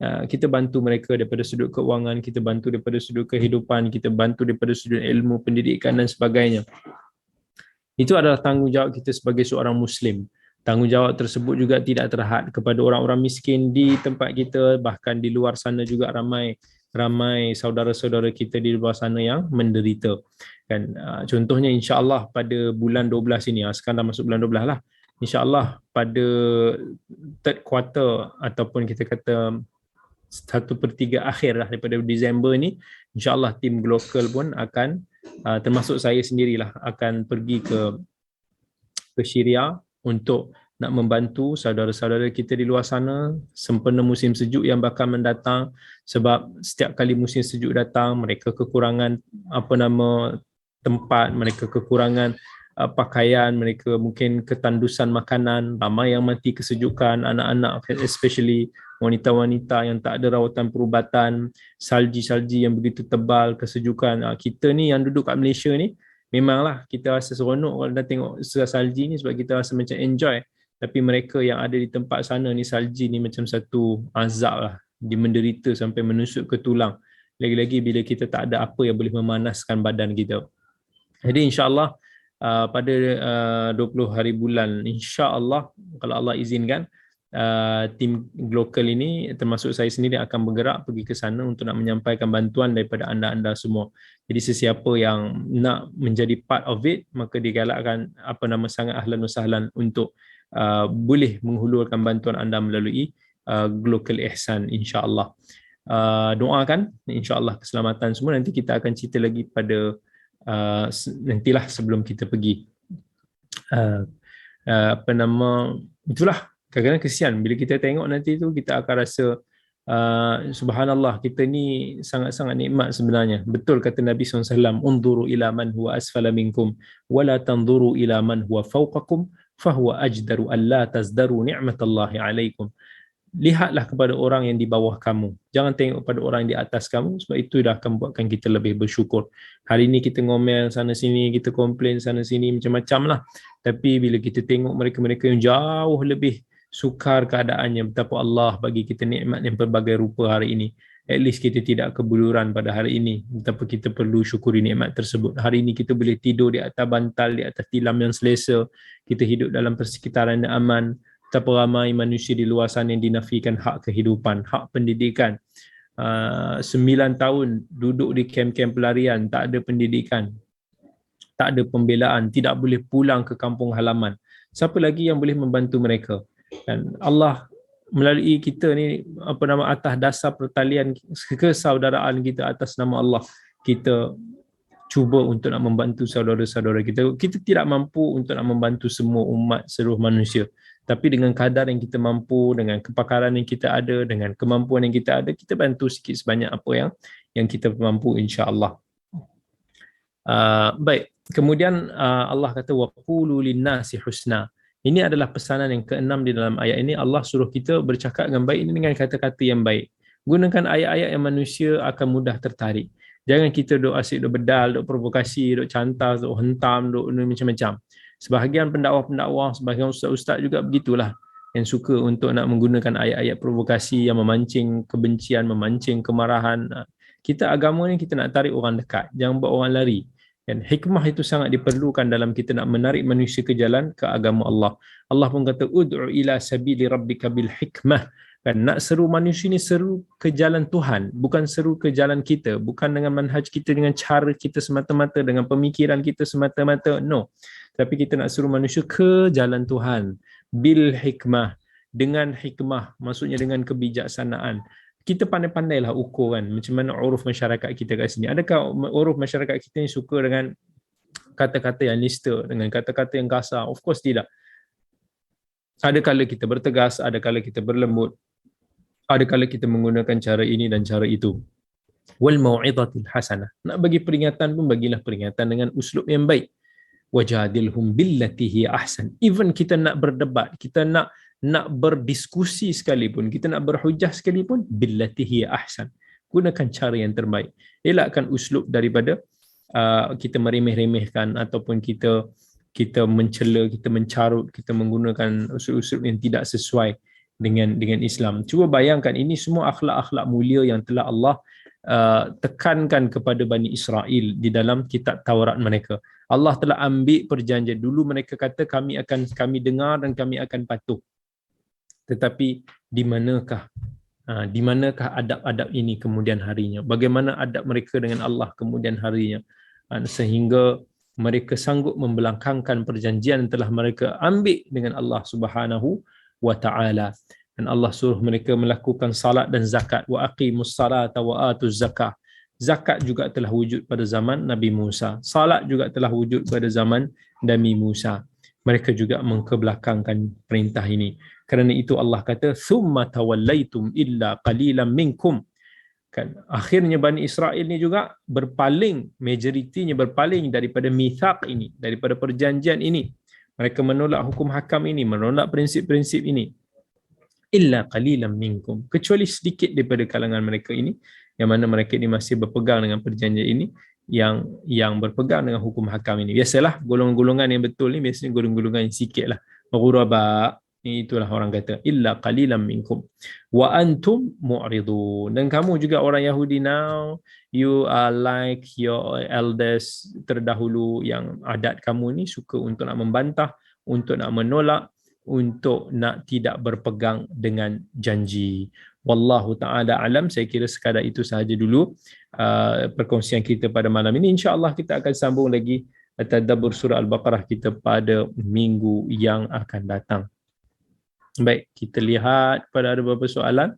Kita bantu mereka daripada sudut keuangan, kita bantu daripada sudut kehidupan, kita bantu daripada sudut ilmu, pendidikan dan sebagainya. Itu adalah tanggungjawab kita sebagai seorang Muslim. Tanggungjawab tersebut juga tidak terhad kepada orang-orang miskin di tempat kita, bahkan di luar sana juga ramai saudara-saudara kita di luar sana yang menderita. Kan, contohnya insya-Allah pada bulan 12 ini, sekarang dah masuk bulan 12 lah. Insya-Allah pada third quarter ataupun kita kata 1/3 akhir lah daripada Disember ni, insya-Allah tim Global pun akan termasuk saya sendirilah akan pergi ke Syria untuk nak membantu saudara-saudara kita di luar sana sempena musim sejuk yang bakal mendatang, sebab setiap kali musim sejuk datang mereka kekurangan tempat, mereka kekurangan pakaian, mereka mungkin ketandusan makanan, ramai yang mati kesejukan, anak-anak especially, wanita-wanita yang tak ada rawatan perubatan, salji yang begitu tebal, kesejukan. Kita ni yang duduk kat Malaysia ni, memanglah kita rasa seronok kalau dah tengok salji ni sebab kita rasa macam enjoy. Tapi mereka yang ada di tempat sana ni, salji ni macam satu azab lah. Dia menderita sampai menusuk ke tulang. Lagi-lagi bila kita tak ada apa yang boleh memanaskan badan kita. Jadi insya-Allah pada 20 hari bulan, insya-Allah kalau Allah izinkan, tim lokal ini termasuk saya sendiri akan bergerak pergi ke sana untuk nak menyampaikan bantuan daripada anda-anda semua. Jadi sesiapa yang nak menjadi part of it, maka digalakkan sangat ahlan wa sahlan untuk boleh menghulurkan bantuan anda melalui Global Ihsan, insya-Allah. Doakan insya-Allah keselamatan semua. Nanti kita akan cerita lagi pada nantilah sebelum kita pergi. Itulah, kadang-kadang kesian bila kita tengok nanti tu, kita akan rasa subhanallah, kita ni sangat-sangat nikmat sebenarnya. Betul kata Nabi SAW, unzuru ila man huwa asfala minkum wala tanzuru ila man huwa fawqakum fahuwa ajdaru alla tazdaru ni'matallahi alaikum. Lihatlah kepada orang yang di bawah kamu, jangan tengok pada orang yang di atas kamu, sebab itu dah akan buatkan kita lebih bersyukur. Hari ini kita ngomel sana sini, kita komplain sana sini, macam-macam lah. Tapi bila kita tengok mereka-mereka yang jauh lebih sukar keadaannya, betapa Allah bagi kita nikmat yang berbagai rupa hari ini, at least kita tidak kebuluran pada hari ini, betapa kita perlu syukuri nikmat tersebut. Hari ini kita boleh tidur di atas bantal, di atas tilam yang selesa, kita hidup dalam persekitaran yang aman. Betapa ramai manusia di luar sana yang dinafikan hak kehidupan, hak pendidikan. 9 tahun duduk di kem-kem pelarian, tak ada pendidikan, tak ada pembelaan, tidak boleh pulang ke kampung halaman. Siapa lagi yang boleh membantu mereka? Dan Allah melalui kita ni, atas dasar pertalian kesaudaraan kita atas nama Allah, kita cuba untuk nak membantu saudara-saudara kita. Kita tidak mampu untuk nak membantu semua umat, seluruh manusia. Tapi dengan kadar yang kita mampu, dengan kepakaran yang kita ada, dengan kemampuan yang kita ada, kita bantu sikit sebanyak apa yang kita mampu, insya-Allah. Baik. Kemudian Allah kata waqulu linnasi husna. Ini adalah pesanan yang ke-6 di dalam ayat ini. Allah suruh kita bercakap dengan baik ini dengan kata-kata yang baik. Gunakan ayat-ayat yang manusia akan mudah tertarik. Jangan kita duk asyik duk bedal, duk provokasi, duk cantas, duk hentam, duk macam-macam. Sebahagian pendakwah-pendakwah, sebahagian ustaz-ustaz juga begitulah, yang suka untuk nak menggunakan ayat-ayat provokasi yang memancing kebencian, memancing kemarahan. Kita agama ni kita nak tarik orang dekat, jangan buat orang lari. Dan hikmah itu sangat diperlukan dalam kita nak menarik manusia ke jalan ke agama Allah. Allah pun kata ud'u ila sabili rabbika bil hikmah. Kan, nak seru manusia ni seru ke jalan Tuhan, bukan seru ke jalan kita, bukan dengan manhaj kita, dengan cara kita semata-mata, dengan pemikiran kita semata-mata. No. Tapi kita nak suruh manusia ke jalan Tuhan bil hikmah, dengan hikmah, maksudnya dengan kebijaksanaan. kita pandai-pandailah ukur kan macam mana uruf masyarakat kita kat sini. Adakah uruf masyarakat kita ni suka dengan kata-kata yang nista, dengan kata-kata yang kasar? Of course tidak. Ada kala kita bertegas, ada kala kita berlembut, ada kala kita menggunakan cara ini dan cara itu. Wal mau'izatil hasanah. Nak bagi peringatan pun bagilah peringatan dengan uslub yang baik. Wajadilhum billati hi ahsan. Even kita nak berdebat, kita nak berdiskusi sekalipun, kita nak berhujah sekalipun, billati hi ahsan. Gunakan cara yang terbaik. Elakkan uslub daripada kita meremeh-remehkan ataupun kita mencela, kita mencarut, kita menggunakan usul-usul yang tidak sesuai dengan Islam. Cuba bayangkan, ini semua akhlak-akhlak mulia yang telah Allah tekankan kepada Bani Israel di dalam kitab Taurat mereka. Allah telah ambil perjanjian. Dulu mereka kata kami dengar dan kami akan patuh. Tetapi di manakah adab-adab ini kemudian harinya? Bagaimana adab mereka dengan Allah kemudian harinya? Sehingga mereka sanggup membelangkangkan perjanjian yang telah mereka ambil dengan Allah Subhanahu wa taala. Dan Allah suruh mereka melakukan salat dan zakat. Wa aqimus salata wa atuz zakah. Zakat juga telah wujud pada zaman Nabi Musa. Salat juga telah wujud pada zaman Nabi Musa. Mereka juga mengkebelakangkan perintah ini. Kerana itu Allah kata, "Thumma tawallaitum illa qalilan minkum." Kan akhirnya Bani Israel ni juga berpaling, majoritinya berpaling daripada mithaq ini, daripada perjanjian ini. Mereka menolak hukum hakam ini, menolak prinsip-prinsip ini. Illa qalilan minkum, kecuali sedikit daripada kalangan mereka ini, yang mana mereka ini masih berpegang dengan perjanjian ini, yang berpegang dengan hukum hakam ini. Biasalah golongan-golongan yang betul ni biasanya golongan-golongan yang sikit lah. Ghuraba, itulah orang kata illa qalilan minkum wa antum mu'ridun. Dan kamu juga orang Yahudi now, you are like your elders terdahulu, yang adat kamu ni suka untuk nak membantah, untuk nak menolak, untuk nak tidak berpegang dengan janji. Wallahu ta'ala alam. Saya kira sekadar itu sahaja dulu perkongsian kita pada malam ini. InsyaAllah kita akan sambung lagi tadabbur surah Al-Baqarah kita pada minggu yang akan datang. Baik, kita lihat pada ada beberapa soalan.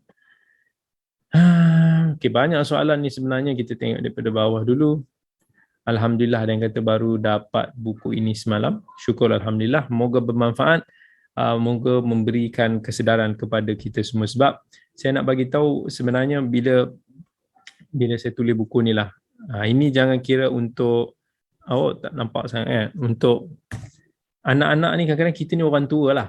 Okay, banyak soalan ni sebenarnya. Kita tengok daripada bawah dulu. Alhamdulillah ada yang kata baru dapat buku ini semalam. Syukur Alhamdulillah. Moga bermanfaat. Moga memberikan kesedaran kepada kita semua. Sebab saya nak bagi tahu sebenarnya bila saya tulis buku ni lah, ini jangan kira untuk tak nampak sangat untuk anak-anak ni. Kadang-kadang kita ni orang tua lah.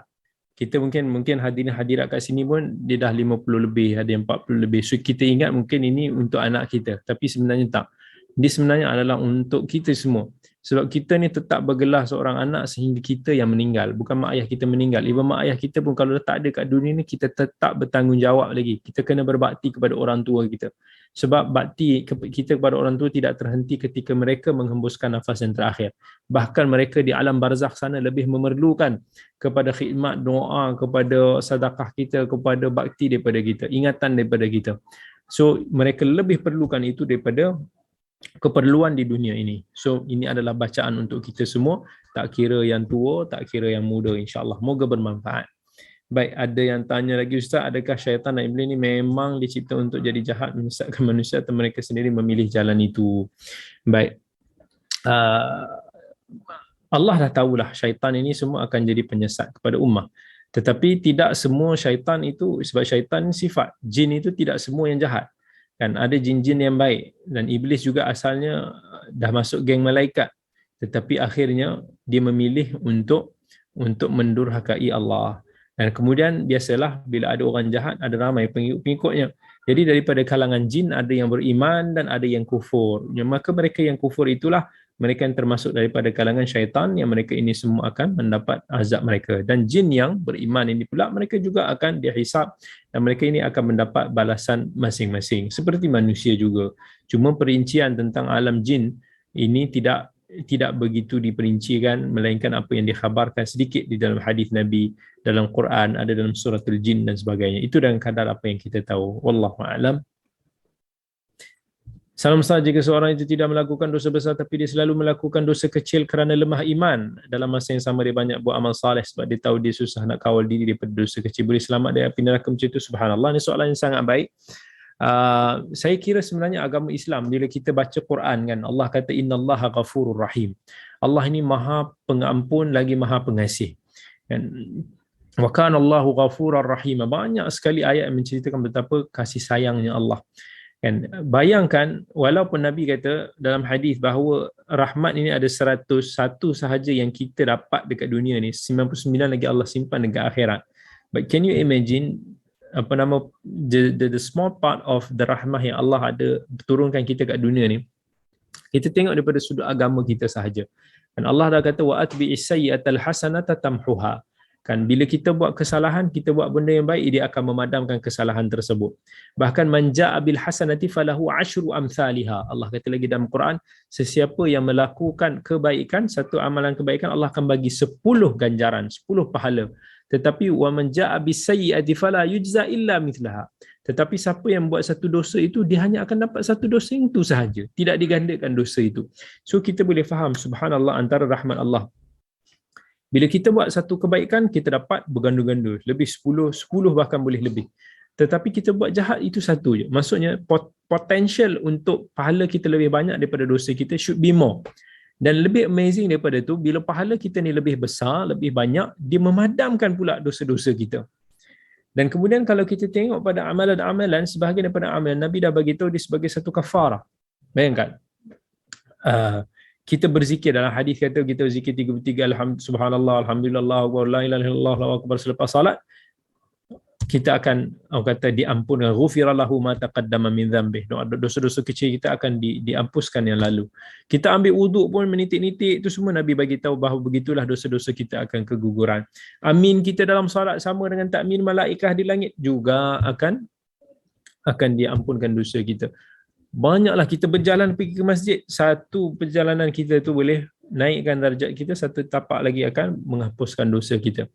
Kita mungkin hadirat kat sini pun dia dah 50 lebih, ada yang 40 lebih. So kita ingat mungkin ini untuk anak kita, tapi sebenarnya tak. Ini sebenarnya adalah untuk kita semua. Sebab kita ni tetap bergelar seorang anak sehingga kita yang meninggal. Bukan mak ayah kita meninggal. Even mak ayah kita pun kalau dah tak ada kat dunia ni, kita tetap bertanggungjawab lagi. Kita kena berbakti kepada orang tua kita. Sebab bakti kita kepada orang tua tidak terhenti ketika mereka menghembuskan nafas yang terakhir. Bahkan mereka di alam barzakh sana lebih memerlukan kepada khidmat, doa, kepada sedekah kita, kepada bakti daripada kita, ingatan daripada kita. So mereka lebih perlukan itu daripada keperluan di dunia ini. So ini adalah bacaan untuk kita semua, tak kira yang tua, tak kira yang muda, insya-Allah. Moga bermanfaat. Baik, ada yang tanya lagi, Ustaz, adakah syaitan dan iblis ni memang dicipta untuk jadi jahat, menyesatkan manusia, atau mereka sendiri memilih jalan itu? Baik, Allah dah tahulah syaitan ini semua akan jadi penyesat kepada ummah. Tetapi tidak semua syaitan itu, sebab syaitan sifat, jin itu tidak semua yang jahat. Kan ada jin-jin yang baik, dan iblis juga asalnya dah masuk geng malaikat, tetapi akhirnya dia memilih untuk mendurhakai Allah. Dan kemudian biasalah bila ada orang jahat, ada ramai pengikut-pengikutnya. Jadi daripada kalangan jin ada yang beriman dan ada yang kufur. Maka mereka yang kufur itulah mereka yang termasuk daripada kalangan syaitan, yang mereka ini semua akan mendapat azab mereka. Dan jin yang beriman ini pula mereka juga akan dihisab, dan mereka ini akan mendapat balasan masing-masing seperti manusia juga. Cuma perincian tentang alam jin ini tidak begitu diperincikan, melainkan apa yang dikhabarkan sedikit di dalam hadis Nabi, dalam Quran, ada dalam suratul jin dan sebagainya. Itu dalam kadar apa yang kita tahu. Wallahu a'lam. Salam sah, jika seorang itu tidak melakukan dosa besar tapi dia selalu melakukan dosa kecil kerana lemah iman, dalam masa yang sama dia banyak buat amal saleh sebab dia tahu dia susah nak kawal diri daripada dosa kecil, boleh selamat dari api neraka macam itu? Subhanallah, ini soalan yang sangat baik. Saya kira sebenarnya agama Islam, bila kita baca Quran kan, Allah kata innallaha ghafurur rahim. Allah ini maha pengampun lagi maha pengasih. Kan? Wa kana Allahu ghafurar rahim. Banyak sekali ayat yang menceritakan betapa kasih sayangnya Allah. Kan? Bayangkan, walaupun Nabi kata dalam hadis bahawa rahmat ini ada 101 sahaja yang kita dapat dekat dunia ni, 99 lagi Allah simpan dekat akhirat. But can you imagine the small part of the rahmah yang Allah ada turunkan kita kat dunia ni, kita tengok daripada sudut agama kita sahaja. Dan Allah dah kata wa atbi'is sayyi'atal hasanata tamhuha. Kan bila kita buat kesalahan, kita buat benda yang baik, dia akan memadamkan kesalahan tersebut. Bahkan man ja'a bil hasanati falahu asyru amsalha. Allah kata lagi dalam Quran, sesiapa yang melakukan kebaikan, satu amalan kebaikan, Allah akan bagi 10 ganjaran, 10 pahala. Tetapi wa man ja'a bis sayyi'ati fala yujza illa mithlaha. Tetapi siapa yang buat satu dosa itu, dia hanya akan dapat satu dosa itu sahaja, tidak digandakan dosa itu. So kita boleh faham, subhanallah, antara rahmat Allah. Bila kita buat satu kebaikan, kita dapat bergandu-gandu, lebih 10 bahkan boleh lebih. Tetapi kita buat jahat, itu satu je. Maksudnya potential untuk pahala kita lebih banyak daripada dosa kita should be more. Dan lebih amazing daripada tu, bila pahala kita ni lebih besar, lebih banyak, dia memadamkan pula dosa-dosa kita. Dan kemudian kalau kita tengok pada amalan-amalan, sebahagian daripada amalan, Nabi dah bagi tahu dia sebagai satu kafarah. Bayangkan, kita berzikir dalam hadis kata kita berzikir 33 subhanallah, alhamdulillah, la ilaha illallah, Allahu akbar selepas salat, kita akan kata diampunkan, ghufira lahu ma taqaddama min dhanbih. Dosa-dosa kecil kita akan diampuskan yang lalu. Kita ambil wuduk pun menitik-nitik, itu semua Nabi bagi tahu bahawa begitulah dosa-dosa kita akan keguguran. Amin kita dalam salat sama dengan takmin malaikah di langit juga akan diampunkan dosa kita. Banyaklah kita berjalan pergi ke masjid, satu perjalanan kita tu boleh naikkan darjat kita, satu tapak lagi akan menghapuskan dosa kita.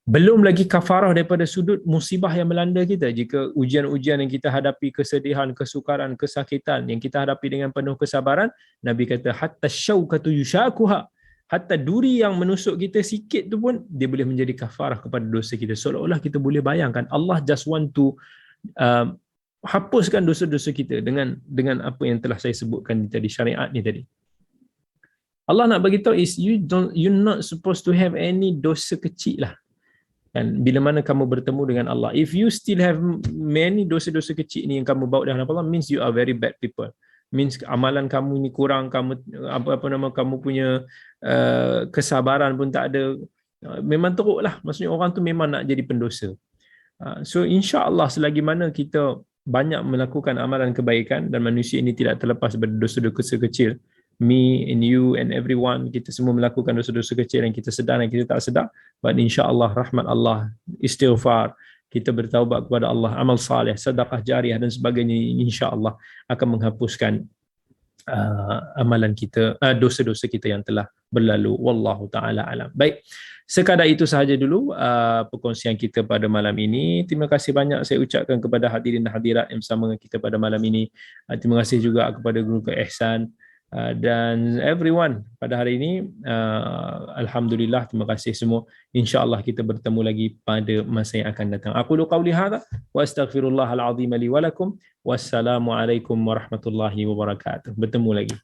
Belum lagi kafarah daripada sudut musibah yang melanda kita. Jika ujian-ujian yang kita hadapi, kesedihan, kesukaran, kesakitan yang kita hadapi dengan penuh kesabaran, Nabi kata hatta syaukatu yushakuha, hatta duri yang menusuk kita sikit tu pun dia boleh menjadi kafarah kepada dosa kita. Seolah-olah kita boleh bayangkan Allah just want to hapuskan dosa-dosa kita dengan apa yang telah saya sebutkan tadi, syariat ni tadi. Allah nak bagi tahu is you're not supposed to have any dosa kecil lah. Dan bila mana kamu bertemu dengan Allah, if you still have many dosa-dosa kecil ni yang kamu bawa dalam Allah, means you are very bad people. Means amalan kamu ni kurang, kamu kamu punya kesabaran pun tak ada. Memang teruk lah. Maksudnya orang tu memang nak jadi pendosa. So insya-Allah selagi mana kita banyak melakukan amalan kebaikan dan manusia ini tidak terlepas dari dosa-dosa kecil, me and you and everyone, kita semua melakukan dosa-dosa kecil yang kita sedar dan kita tak sedar, but insya-Allah rahmat Allah, istighfar, kita bertaubat kepada Allah, amal saleh, sedekah jariah dan sebagainya, insya-Allah akan menghapuskan amalan kita, dosa-dosa kita yang telah berlalu. Wallahu taala alam. Baik, sekadar itu sahaja dulu perkongsian kita pada malam ini. Terima kasih banyak saya ucapkan kepada hadirin dan hadirat yang bersama dengan kita pada malam ini. Terima kasih juga kepada Guru Ihsan dan everyone pada hari ini. Alhamdulillah, terima kasih semua. InsyaAllah kita bertemu lagi pada masa yang akan datang. Aqulu qawli hadha wa astaghfirullahal azim li wa lakum. Wassalamualaikum warahmatullahi wabarakatuh. Bertemu lagi.